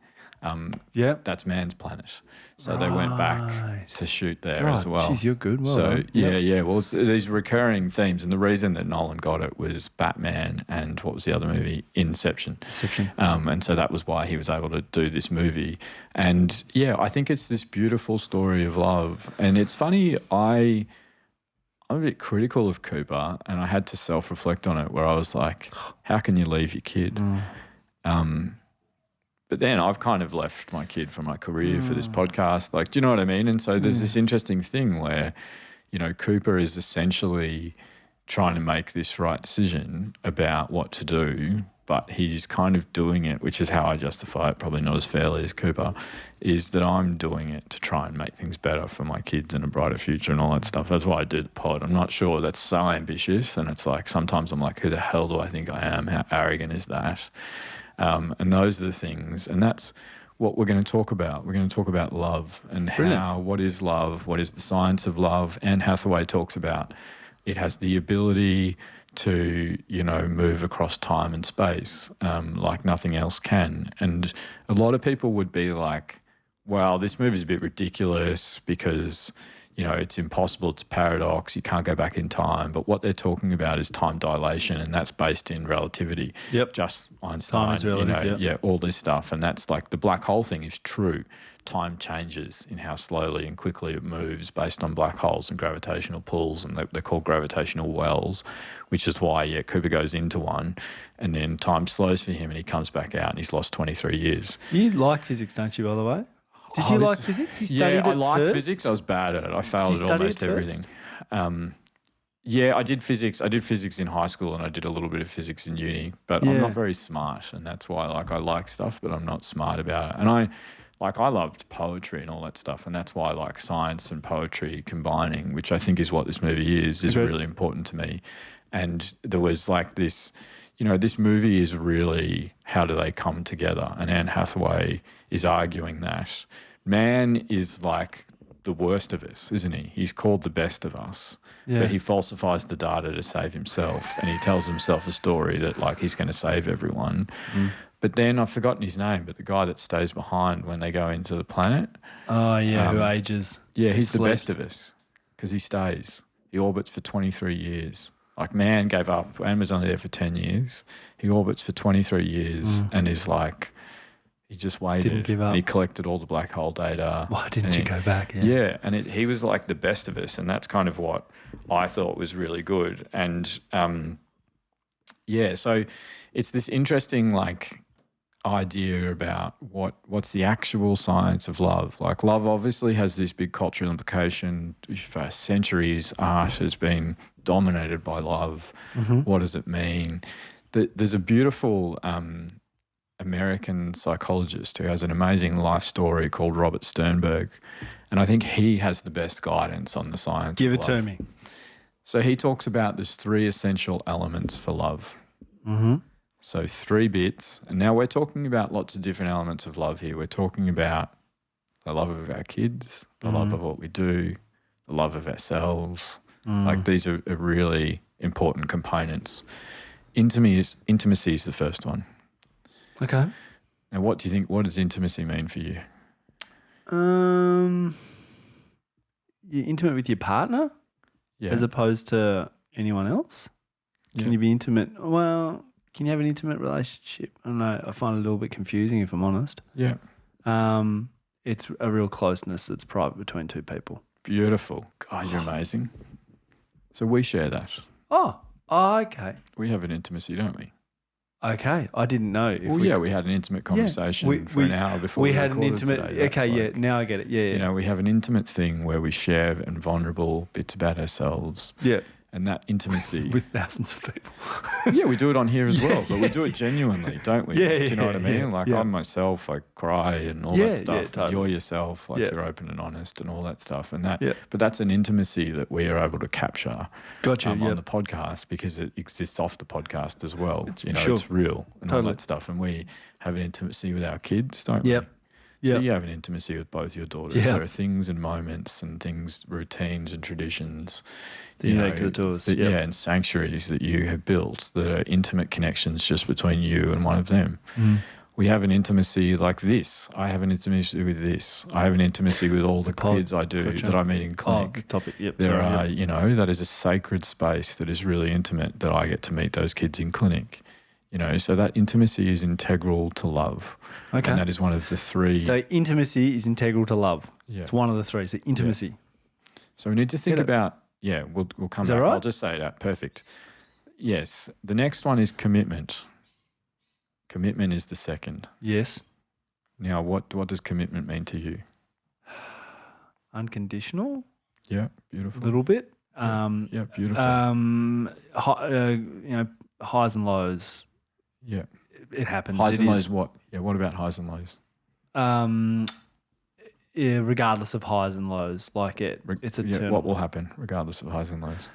That's man's planet. So they went back to shoot there as well. Jeez, you're good. Well so done. Yeah. Well, it's these recurring themes, and the reason that Nolan got it was Batman and what was the other movie? Inception. And so that was why he was able to do this movie. And I think it's this beautiful story of love. And it's funny, I'm a bit critical of Cooper, and I had to self-reflect on it, where I was like, how can you leave your kid? But then I've kind of left my kid for my career for this podcast. Like, do you know what I mean? And so there's this interesting thing where, Cooper is essentially trying to make this right decision about what to do, but he's kind of doing it, which is how I justify it, probably not as fairly as Cooper, is that I'm doing it to try and make things better for my kids and a brighter future and all that stuff. That's why I do the pod. I'm not sure that's so ambitious. And it's like, sometimes I'm like, who the hell do I think I am? How arrogant is that? And those are the things, and that's what we're going to talk about. We're going to talk about love and what is love, what is the science of love. Anne Hathaway talks about it has the ability to, move across time and space like nothing else can. And a lot of people would be like, well, this movie's a bit ridiculous because... it's impossible, it's a paradox, you can't go back in time. But what they're talking about is time dilation, and that's based in relativity. Yep. Just Einstein, time is relative, all this stuff. And that's like the black hole thing is true. Time changes in how slowly and quickly it moves based on black holes and gravitational pulls, and they're called gravitational wells, which is why, Cooper goes into one, and then time slows for him and he comes back out and he's lost 23 years. You like physics, don't you, by the way? Did you like physics? You studied it I liked first? physics. I was bad at it. I failed at almost everything. I did physics. I did physics in high school, and I did a little bit of physics in uni. But I'm not very smart, and that's why I like stuff, but I'm not smart about it. And I loved poetry and all that stuff, and that's why I like science and poetry combining, which I think is what this movie is really important to me. And there was like this. This movie is really how do they come together? And Anne Hathaway is arguing that man is like the worst of us, isn't he? He's called the best of us, Yeah. but he falsifies the data to save himself, and he tells himself a story that like he's going to save everyone. But then I've forgotten his name, but the guy that stays behind when they go into the planet. Oh, yeah, who ages. Yeah, He he's the sleeps. best of us because he stays. He orbits for 23 years. Like, man gave up. Man was only there for 10 years. He orbits for 23 years and is like, he just waited. Didn't give up. And he collected all the black hole data. Why didn't you go back? Yeah, and he was like the best of us, and that's kind of what I thought was really good. And so it's this interesting like idea about what's the actual science of love. Like, love obviously has this big cultural implication. For centuries, art has been dominated by love. What does it mean? There's a beautiful American psychologist who has an amazing life story called Robert Sternberg, and I think he has the best guidance on the science Give of it to love. me. So he talks about there's 3 essential elements for love. So 3 bits. And now we're talking about lots of different elements of love here. We're talking about the love of our kids, the love of what we do, the love of ourselves. Like, these are really important components. Intimacy is the first one. Okay. Now, what does intimacy mean for you? You're intimate with your partner Yeah. as opposed to anyone else? Can Yeah. you be intimate? Well, can you have an intimate relationship? I don't know. I find it a little bit confusing, if I'm honest. Yeah. It's a real closeness that's private between 2 people. Beautiful. God, you're amazing. So we share that. Oh, okay. We have an intimacy, don't we? Okay. I didn't know. If We had an intimate conversation for an hour before we had an recorded intimate. today. That's Okay, yeah. like, Now I get it. Yeah, yeah. You know, we have an intimate thing where we share and vulnerable bits about ourselves. Yeah. And that intimacy. With thousands of people. Yeah, we do it on here as well, but we do it genuinely, don't we? Yeah, Do you know what I mean? yeah, Like, yeah. I'm myself, I cry and all Yeah, that stuff. yeah, And totally. you're yourself, like Yeah. you're open and honest and all that stuff. And that, Yeah. but that's an intimacy that we are able to capture Gotcha, on yep. the podcast because it exists off the podcast as well. You know, sure. it's real and all Totally. that stuff. And we have an intimacy with our kids, don't Yep. we? So Yep. you have an intimacy with both your daughters. Yep. There are things and moments and things, routines and traditions. Unique to the two of us, that- yep. Yeah, and sanctuaries that you have built that are intimate connections just between you and one of them. We have an intimacy like this. I have an intimacy with this. I have an intimacy with all the pod. kids I do Gotcha. that I meet in Oh, clinic. the topic. Yep. There sorry, are, yep. you know, that is a sacred space that is really intimate that I get to meet those kids in clinic. You know, so that intimacy is integral to love. Okay. And that is one of the 3. So intimacy is integral to love. Yeah. It's one of the 3. So intimacy. So we need to think Get it? about, we'll come Is that back. I'll right? just say that. Perfect. Yes. The next one is commitment. Commitment is the second. Yes. Now, what does commitment mean to you? Unconditional. Yeah, A beautiful. little bit. Yeah, beautiful. Highs and lows. yeah. It happens. Highs It and is. lows, what? Yeah, what about highs and lows? Yeah, regardless of highs and lows, like it's Yeah, eternal. what will happen regardless of highs and lows?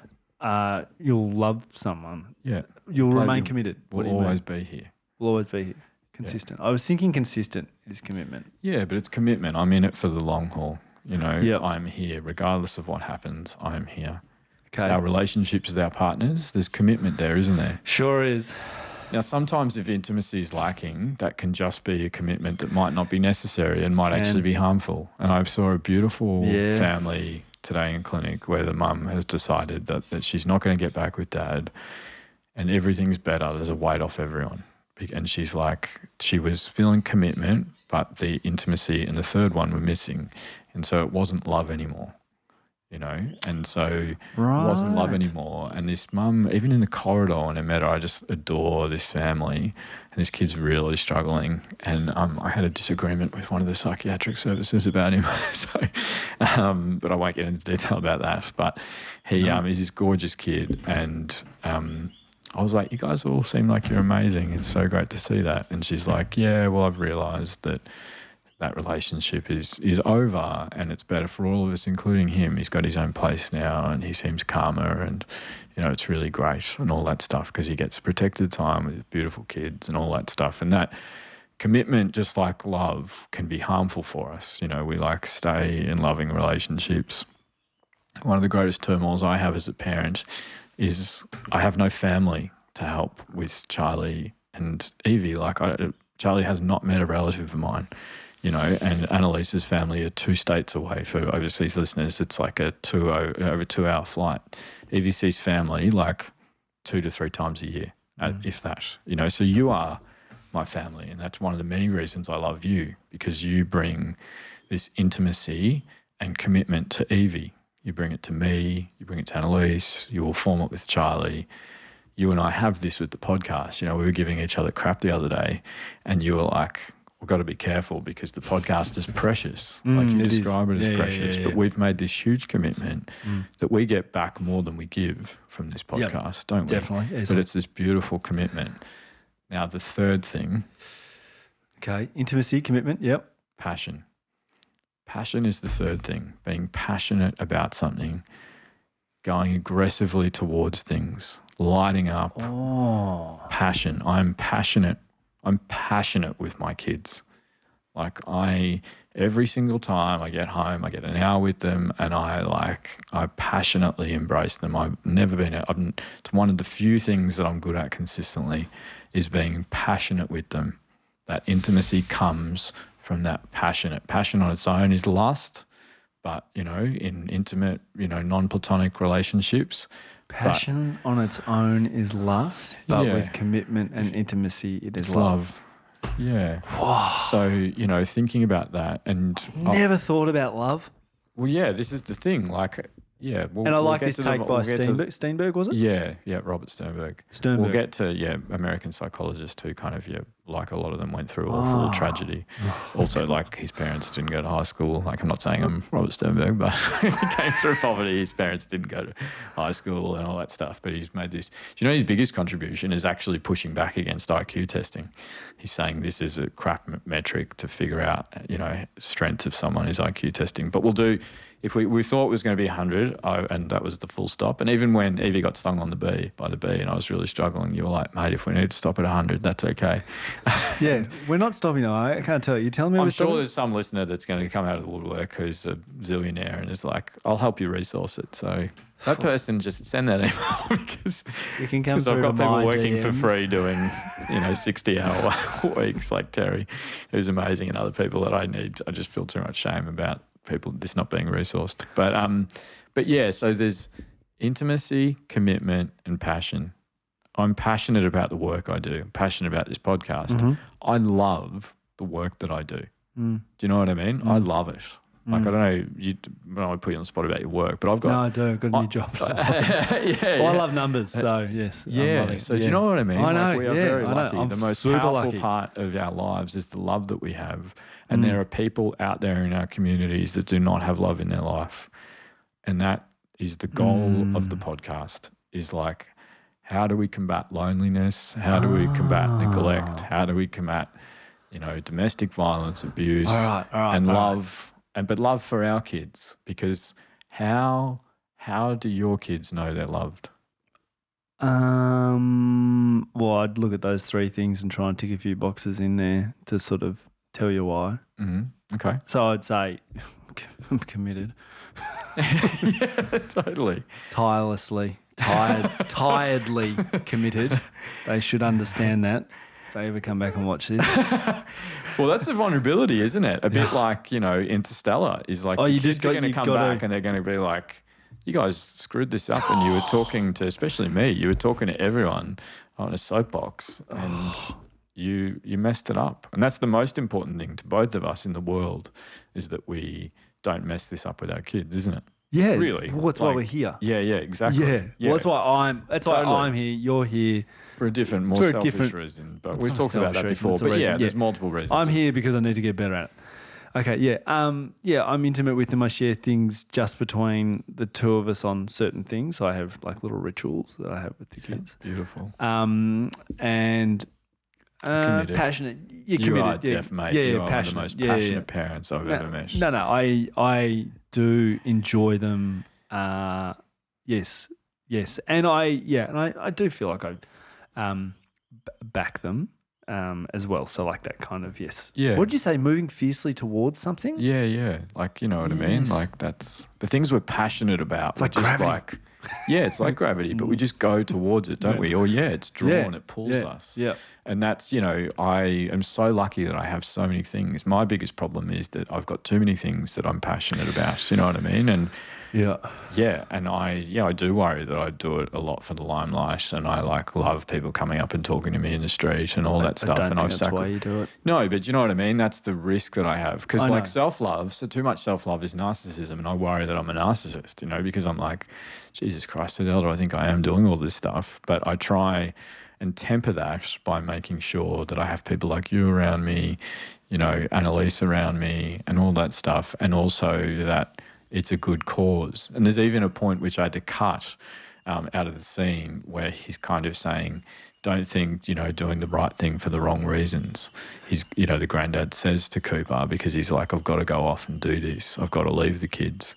You'll love someone. Yeah. You'll Play- remain committed. What We'll do you always mean? be here. We'll always be here. Consistent. I was thinking consistent is commitment. Yeah, but it's commitment. I'm in it for the long haul. You know, Yep. I'm here. Regardless of what happens, I'm here. Okay. Our relationships with our partners, there's commitment there, isn't there? Sure is. Now, sometimes if intimacy is lacking, that can just be a commitment that might not be necessary and might actually be harmful. And I saw a beautiful Yeah. family today in clinic where the mum has decided that she's not going to get back with dad and everything's better. There's a weight off everyone. And she's like, she was feeling commitment, but the intimacy and the third one were missing. And so it wasn't love anymore. You know, and so it wasn't love Right. anymore. And this mum, even in the corridor when I met her, I just adore this family. And this kid's really struggling. And I had a disagreement with one of the psychiatric services about him. So, but I won't get into detail about that. But he is this gorgeous kid. And I was like, you guys all seem like you're amazing. It's so great to see that. And she's like, yeah, well, I've realised that relationship is over and it's better for all of us, including him. He's got his own place now and he seems calmer and, you know, it's really great and all that stuff because he gets protected time with beautiful kids and all that stuff. And that commitment, just like love, can be harmful for us. You know, we like stay in loving relationships. One of the greatest turmoils I have as a parent is I have no family to help with Charlie and Evie. Like, Charlie has not met a relative of mine, you know, and Annalise's family are 2 states away. For overseas listeners, it's like over 2-hour flight. Evie sees family like 2 to 3 times a year, if that, you know. So you are my family, and that's one of the many reasons I love you, because you bring this intimacy and commitment to Evie. You bring it to me, you bring it to Annalise, you will form it with Charlie. You and I have this with the podcast. You know, we were giving each other crap the other day, and you were like, we've got to be careful because the podcast is precious. Like you describe it as precious. But we've made this huge commitment that we get back more than we give from this podcast, don't we? Definitely. But it's this beautiful commitment. Now, the third thing. Okay. Intimacy, commitment. Yep. Passion. Passion is the third thing. Being passionate about something, going aggressively towards things, lighting up. Oh. Passion. I'm passionate with my kids. Like every single time I get home, I get an hour with them, and I passionately embrace them. It's one of the few things that I'm good at consistently is being passionate with them. That intimacy comes from that passionate. Passion on its own is lust, but, you know, in intimate, you know, non-platonic relationships. Passion on its own is lust, but with commitment and intimacy, it is love. Yeah. Wow. So, you know, thinking about that and... Never thought about love. Well, yeah, this is the thing. Like, yeah. And I like this take by Steenberg, was it? Yeah, Robert Sternberg. We'll get to, American psychologists who kind of, like a lot of them went through awful tragedy. Also, like his parents didn't go to high school. Like, I'm not saying I'm Robert Sternberg, but he came through poverty. His parents didn't go to high school and all that stuff. But he's made this, do you know his biggest contribution is actually pushing back against IQ testing. He's saying this is a crap metric to figure out, you know, strength of someone is IQ testing. But we'll do, if we thought it was going to be 100, and that was the full stop. And even when Evie got stung on by the bee, and I was really struggling, you were like, mate, if we need to stop at 100, that's okay. Yeah, we're not stopping. I can't tell you. You tell me. I'm sure there's some listener that's going to come out of the woodwork who's a zillionaire and is like, I'll help you resource it. So that person, just send that email because you can come I've got people working GMs for free doing, 60-hour weeks like Terry, who's amazing, and other people that I just feel too much shame about people this not being resourced. But yeah, so there's intimacy, commitment, and passion. I'm passionate about the work I do. I'm passionate about this podcast. Mm-hmm. I love the work that I do. Do you know what I mean? I love it. Like, I don't know, I don't want to put you on the spot about your work, but I've got... No, I do. I've got a new job. I love numbers, so yes. Yeah, so do you know what I mean? I know, we are very lucky. I'm the most super powerful lucky. part of our lives is the love that we have. And there are people out there in our communities that do not have love in their life. And that is the goal of the podcast, is like, how do we combat loneliness? How do we combat neglect? How do we combat, domestic violence, abuse, and love? But love for our kids, because how do your kids know they're loved? Well, I'd look at those 3 things and try and tick a few boxes in there to sort of tell you why. Mm-hmm. Okay. So I'd say I'm committed. Yeah, totally. Tiredly committed. They should understand that if they ever come back and watch this. Well, that's the vulnerability, isn't it? A bit like, Interstellar is like, the kids are going to come back and they're going to be like, you guys screwed this up, and you were talking to, especially me, you were talking to everyone on a soapbox, and you messed it up. And that's the most important thing to both of us in the world, is that we don't mess this up with our kids, isn't it? Yeah, really. Well, that's why we're here. Yeah, exactly. Yeah. Well, that's why I'm here. You're here for a different, more selfish reason. But we've talked about that before. But there's multiple reasons. I'm here because I need to get better at it. Okay, yeah. I'm intimate with them. I share things just between the two of us on certain things. I have like little rituals that I have with the kids. Beautiful. And committed. Passionate. You're you committed. Are mate. You are passionate. One of the most passionate parents I've ever met. No. I do enjoy them. Yes, and I do feel like I back them. as well. So like that kind of, yes. Yeah. What did you say? Moving fiercely towards something? Yeah. Like, you know what I mean? Yes. Like that's the things we're passionate about. It's like gravity. It's like gravity, but we just go towards it, don't we? Or it's drawn, it pulls us. Yeah. And that's, you know, I am so lucky that I have so many things. My biggest problem is that I've got too many things that I'm passionate about. You know what I mean? And and I do worry that I do it a lot for the limelight, and I like love people coming up and talking to me in the street and all that stuff. I don't and think that's why you do it. No, but you know what I mean? That's the risk that I have. Because I know. like self-love, so too much self-love is narcissism, and I worry that I'm a narcissist, you know, because I'm like, Jesus Christ, who the hell do I think I am doing all this stuff? But I try and temper that by making sure that I have people like you around me, you know, Annalise around me and all that stuff, and also that it's a good cause. And there's even a point which I had to cut out of the scene where he's kind of saying, don't think, you know, doing the right thing for the wrong reasons. He's, you know, the granddad says to Cooper, because he's like, I've got to go off and do this. I've got to leave the kids,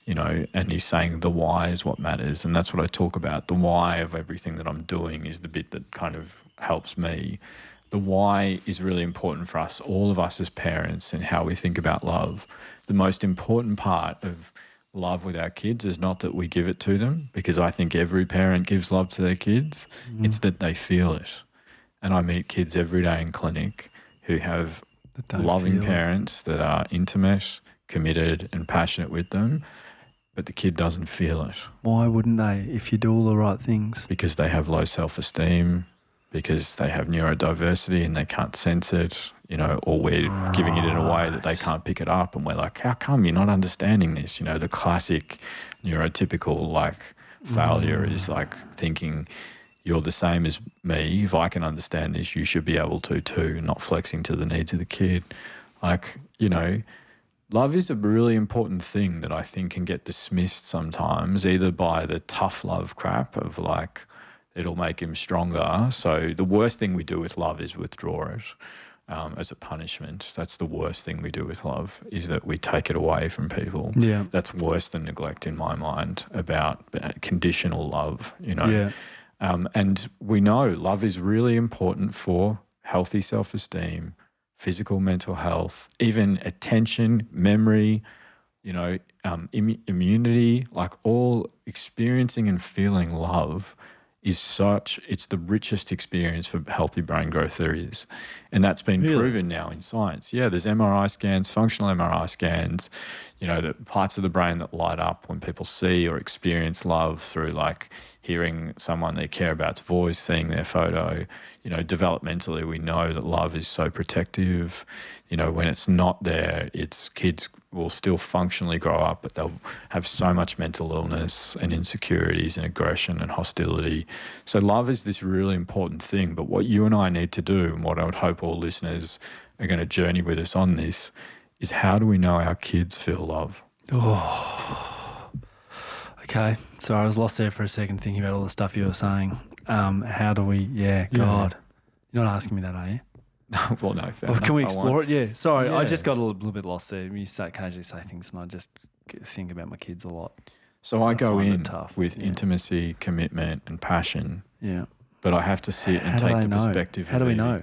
you know, and he's saying the why is what matters. And that's what I talk about. The why of everything that I'm doing is the bit that kind of helps me. The why is really important for us, all of us as parents, and how we think about love. The most important part of love with our kids is not that we give it to them, because I think every parent gives love to their kids. It's that they feel it. And I meet kids every day in clinic who have loving parents that are intimate, committed and passionate with them, but the kid doesn't feel it. Why wouldn't they if you do all the right things? Because they have low self-esteem, because they have neurodiversity and they can't sense it, you know, or we're giving it in a way that they can't pick it up. And we're like, how come you're not understanding this? You know, the classic neurotypical like failure is like thinking you're the same as me. If I can understand this, you should be able to too, not flexing to the needs of the kid. Like, you know, love is a really important thing that I think can get dismissed sometimes, either by the tough love crap of like, it'll make him stronger. So the worst thing we do with love is withdraw it as a punishment. That's the worst thing we do with love, is that we take it away from people. Yeah. That's worse than neglect in my mind, about conditional love, you know. Yeah. And we know love is really important for healthy self-esteem, physical, mental health, even attention, memory, you know, immunity, like all experiencing and feeling love is it's the richest experience for healthy brain growth there is. And that's been proven now in science. Yeah, there's MRI scans, functional MRI scans, you know, the parts of the brain that light up when people see or experience love through like hearing someone they care about's voice, seeing their photo. You know, developmentally, we know that love is so protective. You know, when it's not there, kids will still functionally grow up, but they'll have so much mental illness and insecurities and aggression and hostility. So love is this really important thing. But what you and I need to do, and what I would hope all listeners are going to journey with us on this, is how do we know our kids feel love? Oh, okay. Sorry, I was lost there for a second thinking about all the stuff you were saying. How do we, God. You're not asking me that, are you? Well, no, fair enough. Can we explore it? Yeah. Sorry, I Yeah. just got a little bit lost there. You occasionally say things and I just think about my kids a lot. So I go find it in tough, with yeah. intimacy, commitment and passion, Yeah. but I have to sit and How do take they the know? perspective How of do we Evie. know?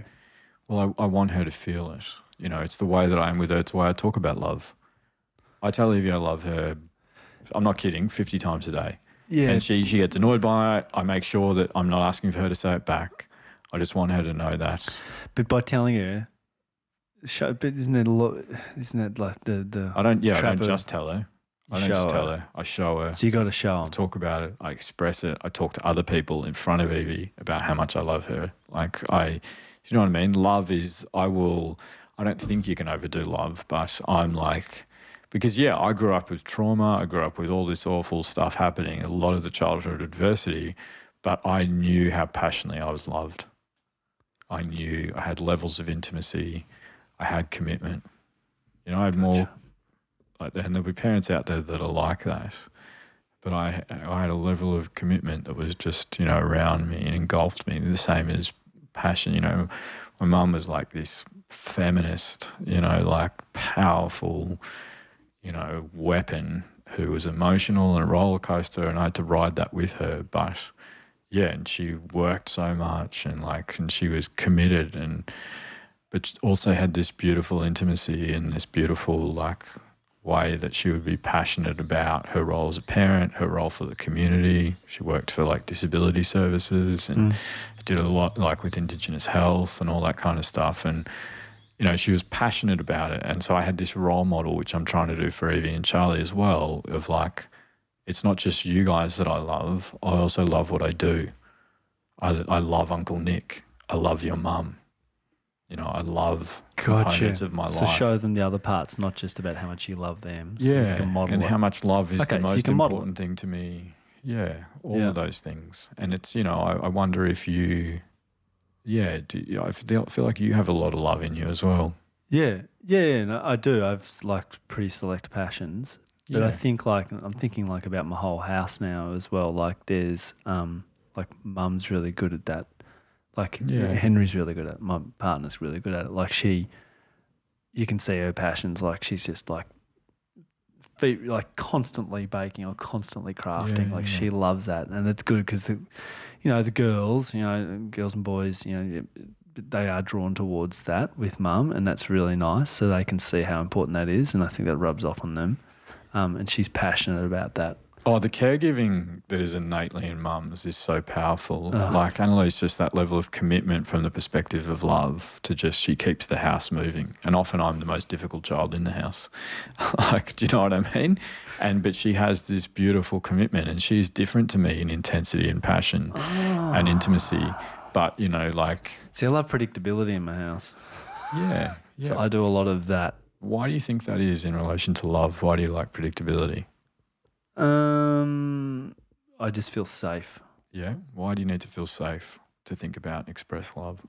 Well, I want her to feel it. You know, it's the way that I am with her. It's the way I talk about love. I tell Evie I love her, I'm not kidding, 50 times a day. Yeah. And she gets annoyed by it. I make sure that I'm not asking for her to say it back. I just want her to know that. But by telling her, but isn't it a lot? Isn't that like the? I don't trap just tell her. I don't show just tell her. her. I show her. So you got to show I them. talk about it. I express it. I talk to other people in front of Evie about how much I love her. Like you know what I mean? Love is, I don't think you can overdo love, but I'm like, because I grew up with trauma. I grew up with all this awful stuff happening, a lot of the childhood adversity, but I knew how passionately I was loved. I knew I had levels of intimacy. I had commitment. You know, I had more, and there'll be parents out there that are like that. But I had a level of commitment that was just, you know, around me and engulfed me, the same as passion. You know, my mum was like this feminist, you know, like powerful, you know, weapon who was emotional and a roller coaster, and I had to ride that with her. But yeah, and she worked so much and she was committed but also had this beautiful intimacy and this beautiful way that she would be passionate about her role as a parent, her role for the community. She worked for disability services and did a lot with Indigenous health and all that kind of stuff. And, she was passionate about it. And so I had this role model, which I'm trying to do for Evie and Charlie as well, of it's not just you guys that I love. I also love what I do. I love Uncle Nick. I love your mum. I love components of my life. So show them the other parts, not just about how much you love them. So Yeah, you can model and it. how much love is the Okay, so most you can model important thing to me. Yeah, all of those things. And it's, I wonder if you, I feel like you have a lot of love in you as well. Yeah, no, I do. I've pretty select passions. But I think I'm thinking about my whole house now as well. There's mum's really good at that. Henry's really good at it. My partner's really good at it. You can see her passions. She's just constantly baking or constantly crafting. She loves that, and it's good because the girls, girls and boys, they are drawn towards that with mum, and that's really nice. So they can see how important that is, and I think that rubs off on them. And she's passionate about that. Oh, the caregiving that is innately in mums is so powerful. Annalise, just that level of commitment from the perspective of love to she keeps the house moving. And often I'm the most difficult child in the house. Do you know what I mean? But she has this beautiful commitment, and she's different to me in intensity and passion and intimacy. But, see, I love predictability in my house. Yeah. So I do a lot of that. Why do you think that is in relation to love? Why do you like predictability? I just feel safe. Yeah? Why do you need to feel safe to think about and express love?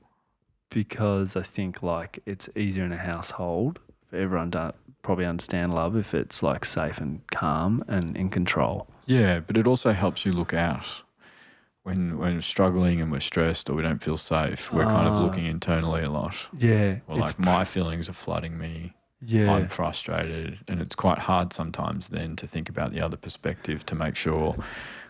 Because I think it's easier in a household for everyone to probably understand love if it's safe and calm and in control. Yeah, but it also helps you look out. When we're struggling and we're stressed or we don't feel safe, we're kind of looking internally a lot. Yeah. Or my feelings are flooding me. Yeah. I'm frustrated, and it's quite hard sometimes then to think about the other perspective, to make sure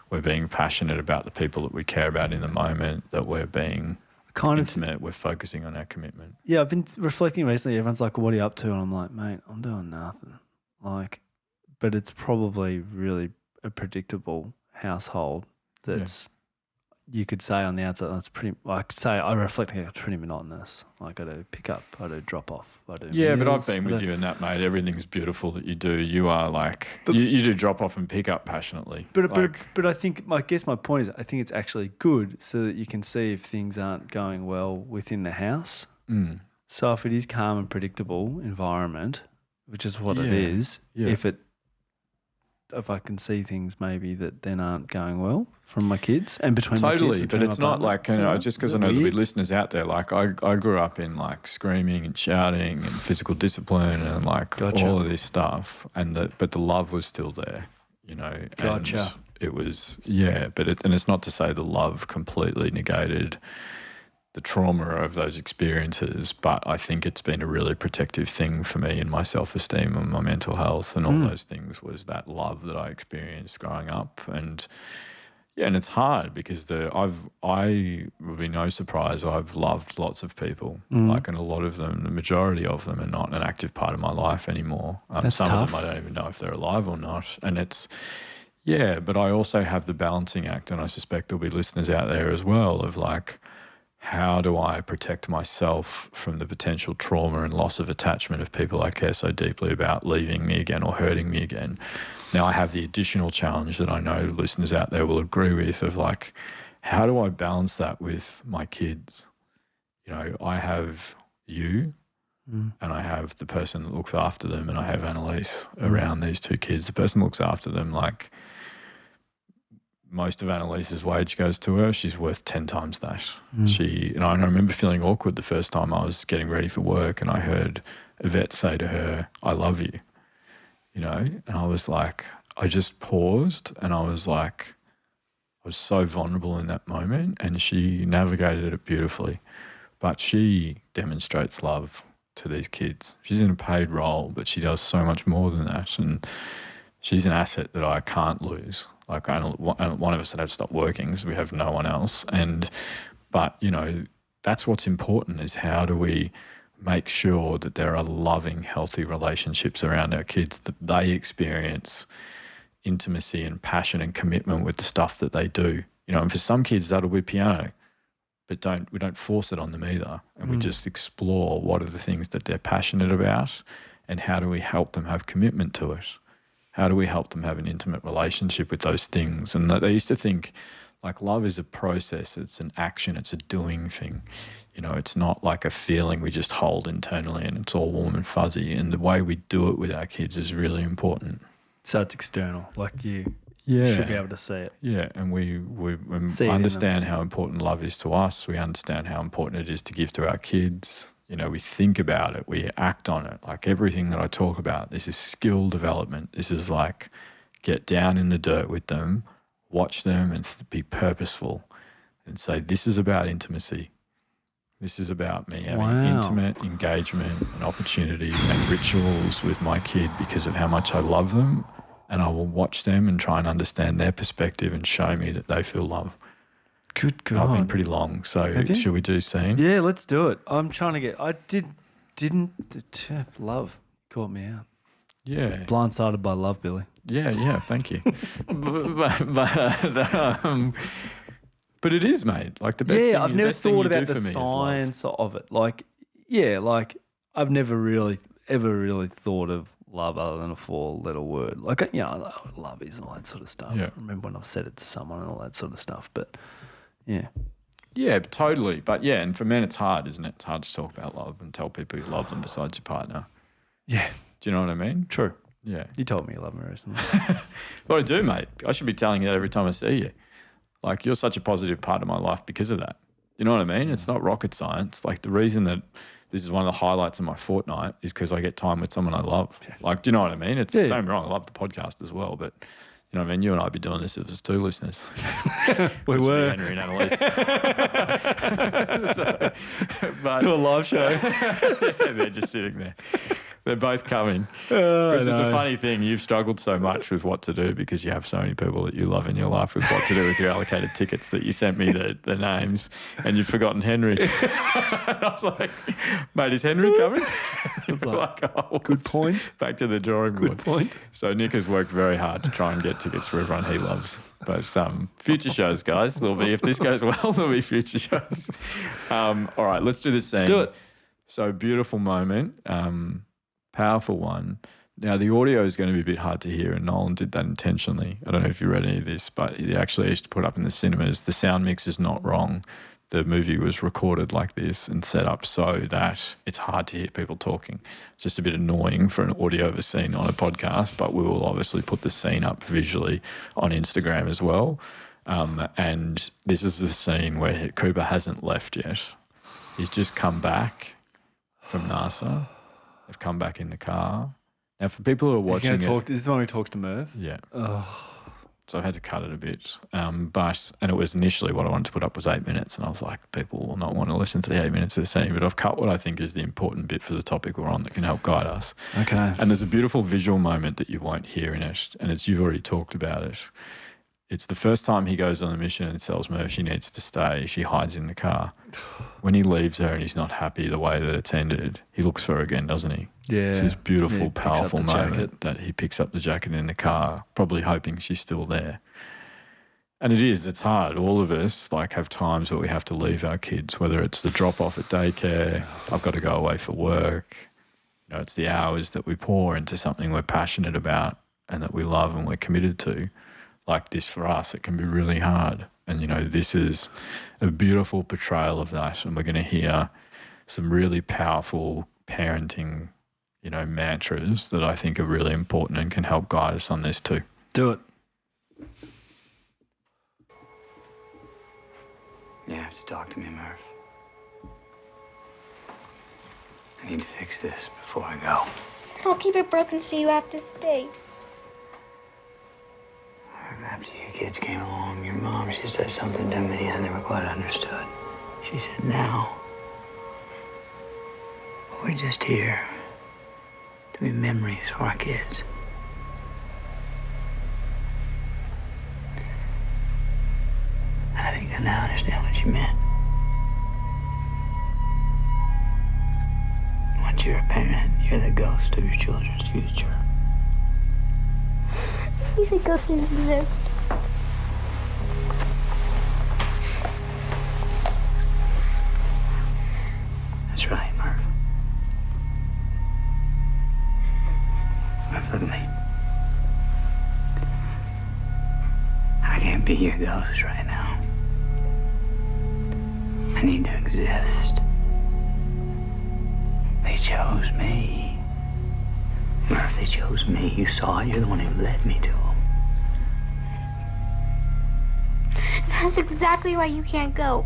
we're being passionate about the people that we care about in the moment, that we're being intimate, we're focusing on our commitment. Yeah, I've been reflecting recently. Everyone's like, what are you up to? And I'm like, mate, I'm doing nothing. But it's probably really a predictable household that's... You could say on the outside, that's pretty. I could say I reflect it's pretty monotonous. I do pick up, I do drop off, I do. Yeah, meals, but I've been with you in that, mate. Everything's beautiful that you do. You are you do drop off and pick up passionately. But I think I guess my point is I think it's actually good so that you can see if things aren't going well within the house. So if it is calm and predictable environment, which is what it is, if I can see things maybe that then aren't going well from my kids and between my kids. Totally, but it's not just because I know there'll be listeners out there. I grew up in screaming and shouting and physical discipline and all of this stuff, but the love was still there, Gotcha. And it was and it's not to say the love completely negated the trauma of those experiences, but I think it's been a really protective thing for me in my self-esteem and my mental health and all those things, was that love that I experienced growing up. And it's hard because I would be no surprise, I've loved lots of people, and a lot of them, the majority of them are not an active part of my life anymore. Some tough. of them I don't even know if they're alive or not. And it's, but I also have the balancing act, and I suspect there'll be listeners out there as well, of how do I protect myself from the potential trauma and loss of attachment of people I care so deeply about leaving me again or hurting me again? Now I have the additional challenge that I know listeners out there will agree with of how do I balance that with my kids? I have you and I have the person that looks after them, and I have Annalise around these two kids. The person that looks after them, most of Annalise's wage goes to her. She's worth 10 times that. And I remember feeling awkward the first time I was getting ready for work and I heard Yvette say to her, I love you, and I was I just paused and I was so vulnerable in that moment, and she navigated it beautifully. But she demonstrates love to these kids. She's in a paid role, but she does so much more than that. And She's an asset that I can't lose. Like, one of us would have to stop working because we have no one else. But, you know, that's what's important, is how do we make sure that there are loving, healthy relationships around our kids, that they experience intimacy and passion and commitment with the stuff that they do. You know, and for some kids, that'll be piano, but we don't force it on them either. And we just explore what are the things that they're passionate about and how do we help them have commitment to it. How do we help them have an intimate relationship with those things? And they used to think, like, love is a process, it's an action, it's a doing thing. You know, it's not like a feeling we just hold internally and it's all warm and fuzzy. And the way we do it with our kids is really important. So it's external, like you should be able to see it. Yeah, and we understand how important love is to us. We understand how important it is to give to our kids. You know, we think about it, we act on it. Like everything that I talk about, this is skill development. This is like get down in the dirt with them, watch them and be purposeful and say, this is about intimacy. This is about me having intimate engagement and opportunity and rituals with my kid because of how much I love them. And I will watch them and try and understand their perspective and show me that they feel love. Good God. I've been pretty long. So should we do scene? Yeah, let's do it. I'm trying to get, love caught me out. Yeah. Blindsided by love, Billy. Yeah, thank you. But it is, mate. Like the best thing. Yeah, I've never thought about the for me science of it. Like, I've never really thought of love other than a 4-letter word. Like, you know, love is and all that sort of stuff. Yeah. I remember when I've said it to someone and all that sort of stuff. But yeah. Yeah, totally. But yeah, and for men it's hard, isn't it? It's hard to talk about love and tell people you love them besides your partner. Yeah. Do you know what I mean? True. Yeah. You told me you love me recently. Well, I do, mate. I should be telling you that every time I see you. Like, you're such a positive part of my life because of that. You know what I mean? It's not rocket science. Like, the reason that this is one of the highlights of my fortnight is because I get time with someone I love. Yeah. Like, do you know what I mean? Don't get me wrong, I love the podcast as well, but you know what I mean? You and I would be doing this if it was 2 listeners. We were. Henry and Annalise. Do a live show. Yeah, they're just sitting there. They're both coming. Which is a funny thing. You've struggled so much with what to do because you have so many people that you love in your life with what to do with your allocated tickets that you sent me the names and you've forgotten Henry. And I was like, mate, is Henry coming? It's like, oh, good point. Back to the drawing board. Good point. So Nick has worked very hard to try and get tickets for everyone he loves. But future shows, guys. There'll be, if this goes well, there'll be future shows. All right, let's do this scene. Let's do it. So beautiful moment. Powerful one. Now, the audio is going to be a bit hard to hear, and Nolan did that intentionally. I don't know if you read any of this, but he actually used to put up in the cinemas. The sound mix is not wrong. The movie was recorded like this and set up so that it's hard to hear people talking. It's just a bit annoying for an audio of a scene on a podcast, but we will obviously put the scene up visually on Instagram as well. And this is the scene where Cooper hasn't left yet. He's just come back from NASA. They've come back in the car. Now, for people who are watching this is when he talks to Merv? Yeah. So I had to cut it a bit. And it was initially what I wanted to put up was 8 minutes. And I was like, people will not want to listen to the 8 minutes of the scene. But I've cut what I think is the important bit for the topic we're on that can help guide us. Okay. And there's a beautiful visual moment that you won't hear in it. And you've already talked about it. It's the first time he goes on a mission and tells Merv she needs to stay. She hides in the car. When he leaves her and he's not happy the way that it's ended, he looks for her again, doesn't he? Yeah. It's this beautiful, powerful moment jacket. that he picks up the jacket in the car, probably hoping she's still there. And it's hard. All of us have times where we have to leave our kids, whether it's the drop off at daycare, I've got to go away for work. You know, it's the hours that we pour into something we're passionate about and that we love and we're committed to. Like this for us, it can be really hard. And, you know, this is a beautiful portrayal of that. And we're going to hear some really powerful parenting, you know, mantras that I think are really important and can help guide us on this too. Do it. You have to talk to me, Murph. I need to fix this before I go. I'll keep it broken so you have to stay. After you kids came along, your mom, she said something to me I never quite understood. She said, now, we're just here to be memories for our kids. think I now understand what you meant. Once you're a parent, you're the ghost of your children's future. You say ghosts didn't exist. That's right, Murph. Murph, look at me. I can't be your ghost right now. I need to exist. They chose me. Murph, they chose me. You saw it. You're the one who led me to them. That's exactly why you can't go.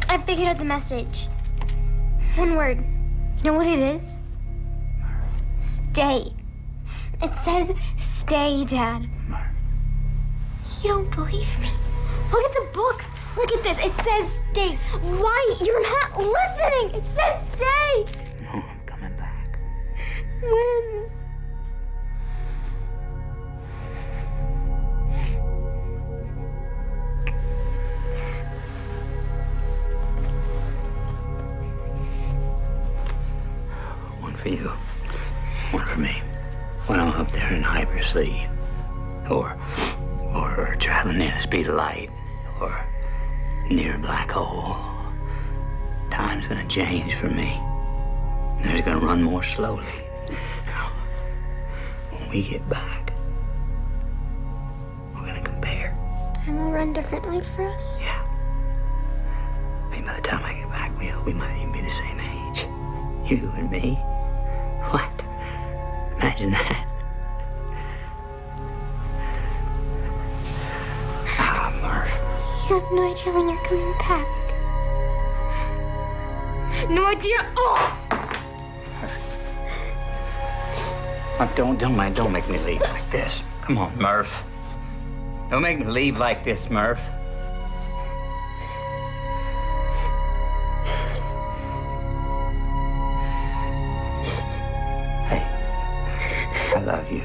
I figured out the message. One word. You know what it is? Stay. It says stay, Dad. You don't believe me. Look at the books. Look at this. It says stay. Why? You're not listening. It says stay. No, I'm coming back. When? One for you. One for me. When I'm up there in hypersleep. Or traveling near the speed of light. Or near a black hole. Time's gonna change for me. And it's gonna run more slowly. Now, when we get back, we're gonna compare. Time will run differently for us. Yeah. Maybe by the time I get back, we might even be the same age. You and me. What? Imagine that. Ah, Murph. You have no idea when you're coming back. No idea. Oh! Don't make me leave like this. Come on, Murph. Don't make me leave like this, Murph. Hey, I love you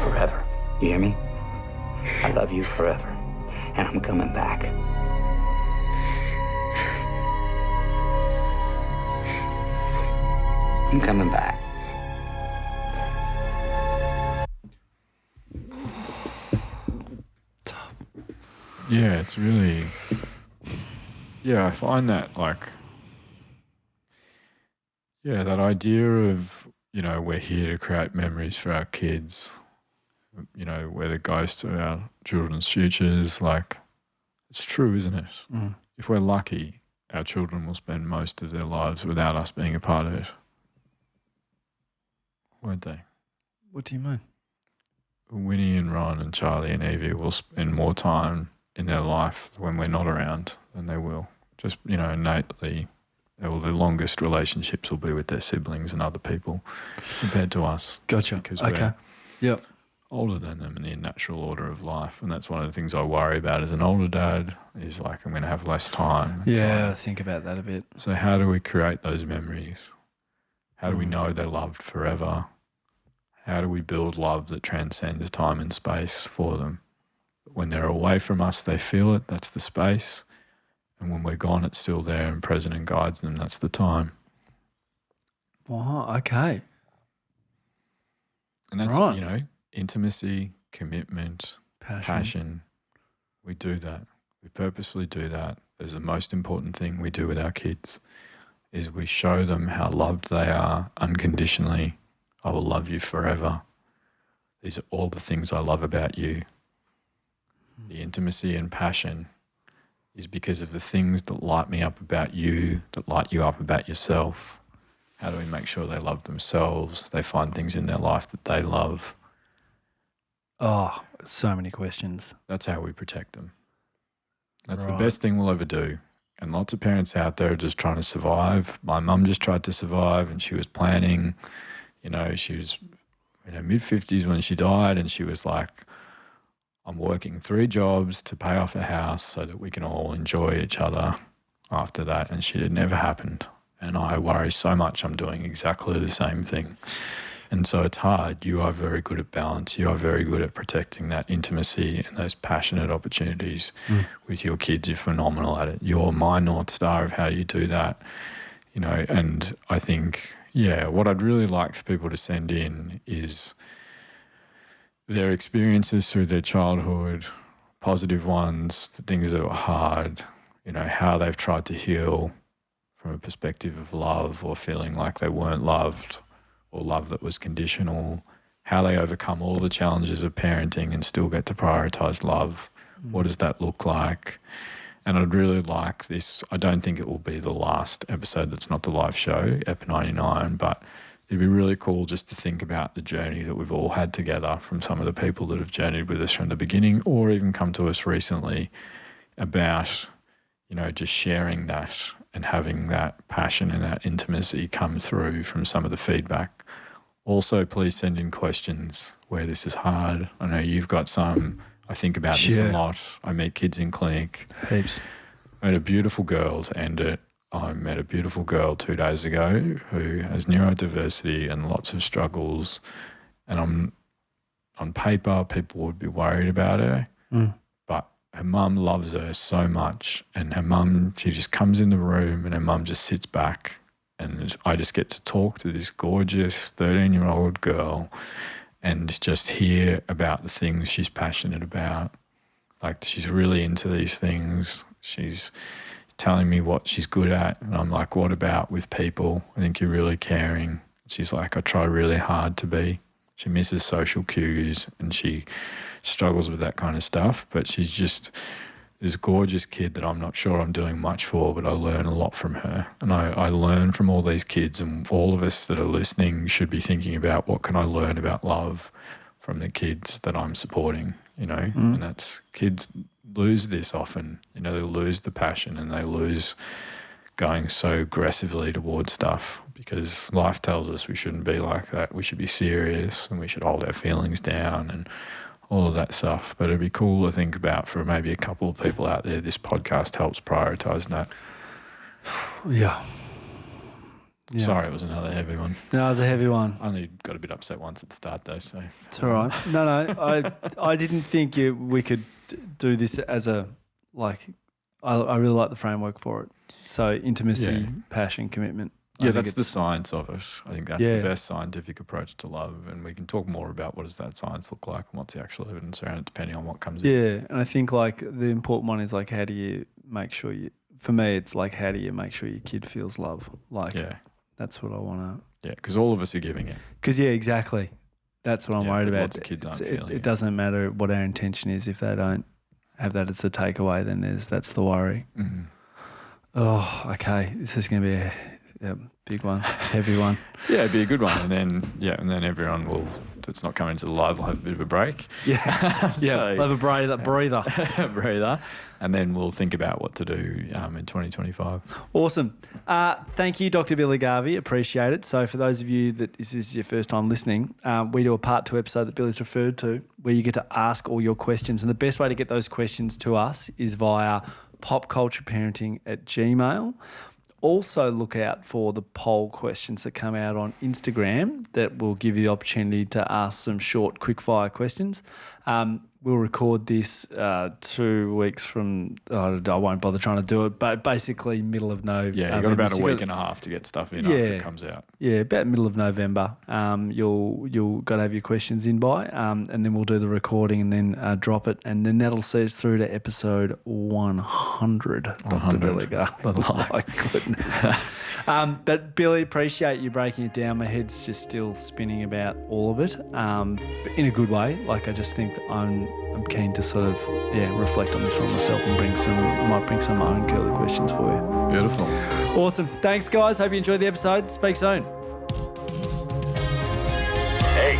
forever. You hear me? I love you forever. And I'm coming back. I'm coming back. Yeah, it's really. Yeah, I find that like. Yeah, that idea of, we're here to create memories for our kids, we're the ghosts of our children's futures. Like, it's true, isn't it? Mm. If we're lucky, our children will spend most of their lives without us being a part of it. Won't they? What do you mean? Winnie and Ron and Charlie and Evie will spend more time in their life when we're not around than they will. Just, innately, the longest relationships will be with their siblings and other people compared to us. Gotcha. Because Okay. Yep. older than them in the natural order of life. And that's one of the things I worry about as an older dad is like I'm going to have less time. Yeah, I think about that a bit. So how do we create those memories? How do we know they're loved forever? How do we build love that transcends time and space for them? When they're away from us, they feel it. That's the space. And when we're gone, it's still there and present and guides them. That's the time. Wow, okay. And that's, Right. Intimacy, commitment, passion. We do that. We purposefully do that. It's the most important thing we do with our kids is we show them how loved they are unconditionally. I will love you forever. These are all the things I love about you. The intimacy and passion is because of the things that light me up about you, that light you up about yourself. How do we make sure they love themselves? They find things in their life that they love. Oh, so many questions. That's how we protect them. That's Right. the best thing we'll ever do. And lots of parents out there are just trying to survive. My mum just tried to survive and she was planning, she was in her mid-50s when she died and she was like, I'm working 3 jobs to pay off a house so that we can all enjoy each other after that. And shit, it never happened. And I worry so much I'm doing exactly the same thing. And so it's hard. You are very good at balance. You are very good at protecting that intimacy and those passionate opportunities with your kids. You're phenomenal at it. You're my North Star of how you do that, you know. And I think, what I'd really like for people to send in is their experiences through their childhood, positive ones, the things that were hard, you know, how they've tried to heal from a perspective of love or feeling like they weren't loved, or love that was conditional, how they overcome all the challenges of parenting and still get to prioritize love. What does that look like? And I'd really like this. I don't think it will be the last episode that's not the live show, Ep 99, but it'd be really cool just to think about the journey that we've all had together from some of the people that have journeyed with us from the beginning or even come to us recently about, you know, just sharing that and having that passion and that intimacy come through from some of the feedback. Also, please send in questions where this is hard. I know you've got some. I think about this a lot. I meet kids in clinic. Heaps. I met a beautiful girl to end it. I met a beautiful girl 2 days ago who has neurodiversity and lots of struggles. And on paper, people would be worried about her. But her mum loves her so much, and her mum, she just comes in the room and her mum just sits back, and I just get to talk to this gorgeous 13-year-old girl and just hear about the things she's passionate about. Like, she's really into these things. She's telling me what she's good at, and I'm like, what about with people? I think you're really caring. She's like, I try really hard to be. She misses social cues and she struggles with that kind of stuff, but she's just this gorgeous kid that I'm not sure I'm doing much for, but I learn a lot from her. And I learn from all these kids, and all of us that are listening should be thinking about what can I learn about love from the kids that I'm supporting, you know. And that's, kids lose this often, you know, they lose the passion and they lose going so aggressively towards stuff because life tells us we shouldn't be like that. We should be serious and we should hold our feelings down and all of that stuff. But it'd be cool to think about for maybe a couple of people out there. This podcast helps prioritise that. Yeah. Sorry, it was another heavy one. No, it was a heavy one. I only got a bit upset once at the start though, so. It's all right. No, I didn't think we could do this as a, like, I really like the framework for it. So intimacy, passion, commitment. Yeah, that's the science of it. I think that's the best scientific approach to love, and we can talk more about what does that science look like and what's the actual evidence around it depending on what comes in. Yeah, and I think like the important one is like how do you make sure for me it's like how do you make sure your kid feels love? Like that's what I want to. Yeah, because all of us are giving it. Because exactly. That's what I'm worried about. Lots of kids aren't feeling it. It doesn't matter what our intention is if they don't have that as a takeaway, then that's the worry. Mm-hmm. Oh, okay. This is going to be a big one, heavy one. Yeah, it'd be a good one. And then everyone will, that's not coming to the live, will have a bit of a break. Yeah. We'll have a breather. breather. And then we'll think about what to do in 2025. Awesome. Thank you, Dr. Billy Garvey. Appreciate it. So for those of you that this is your first time listening, we do a part 2 episode that Billy's referred to where you get to ask all your questions. And the best way to get those questions to us is via popcultureparenting@gmail.com. Also look out for the poll questions that come out on Instagram that will give you the opportunity to ask some short, quick-fire questions. We'll record this 2 weeks from, I won't bother trying to do it, but basically middle of November. Yeah, you've got about a week and a half to get stuff in after it comes out. Yeah, about middle of November. You'll got to have your questions in by, and then we'll do the recording and then drop it, and then that'll see us through to episode 100. Dr. Billy Garvey. Oh my goodness. But Billy, appreciate you breaking it down. My head's just still spinning about all of it, but in a good way. Like I just think that I'm keen to sort of reflect on this for myself and might bring some of my own curly questions for you. Beautiful. Awesome. Thanks, guys. Hope you enjoyed the episode. Speak soon. Hey,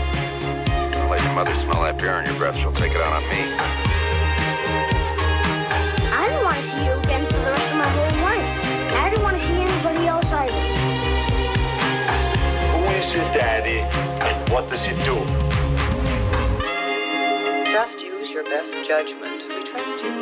don't let your mother smell that beer on your breath. She'll take it out on me. I don't want to see you again for the rest of my whole life. I don't want to see anybody else either. Who is your daddy and what does he do? Just use your best judgment. We trust you.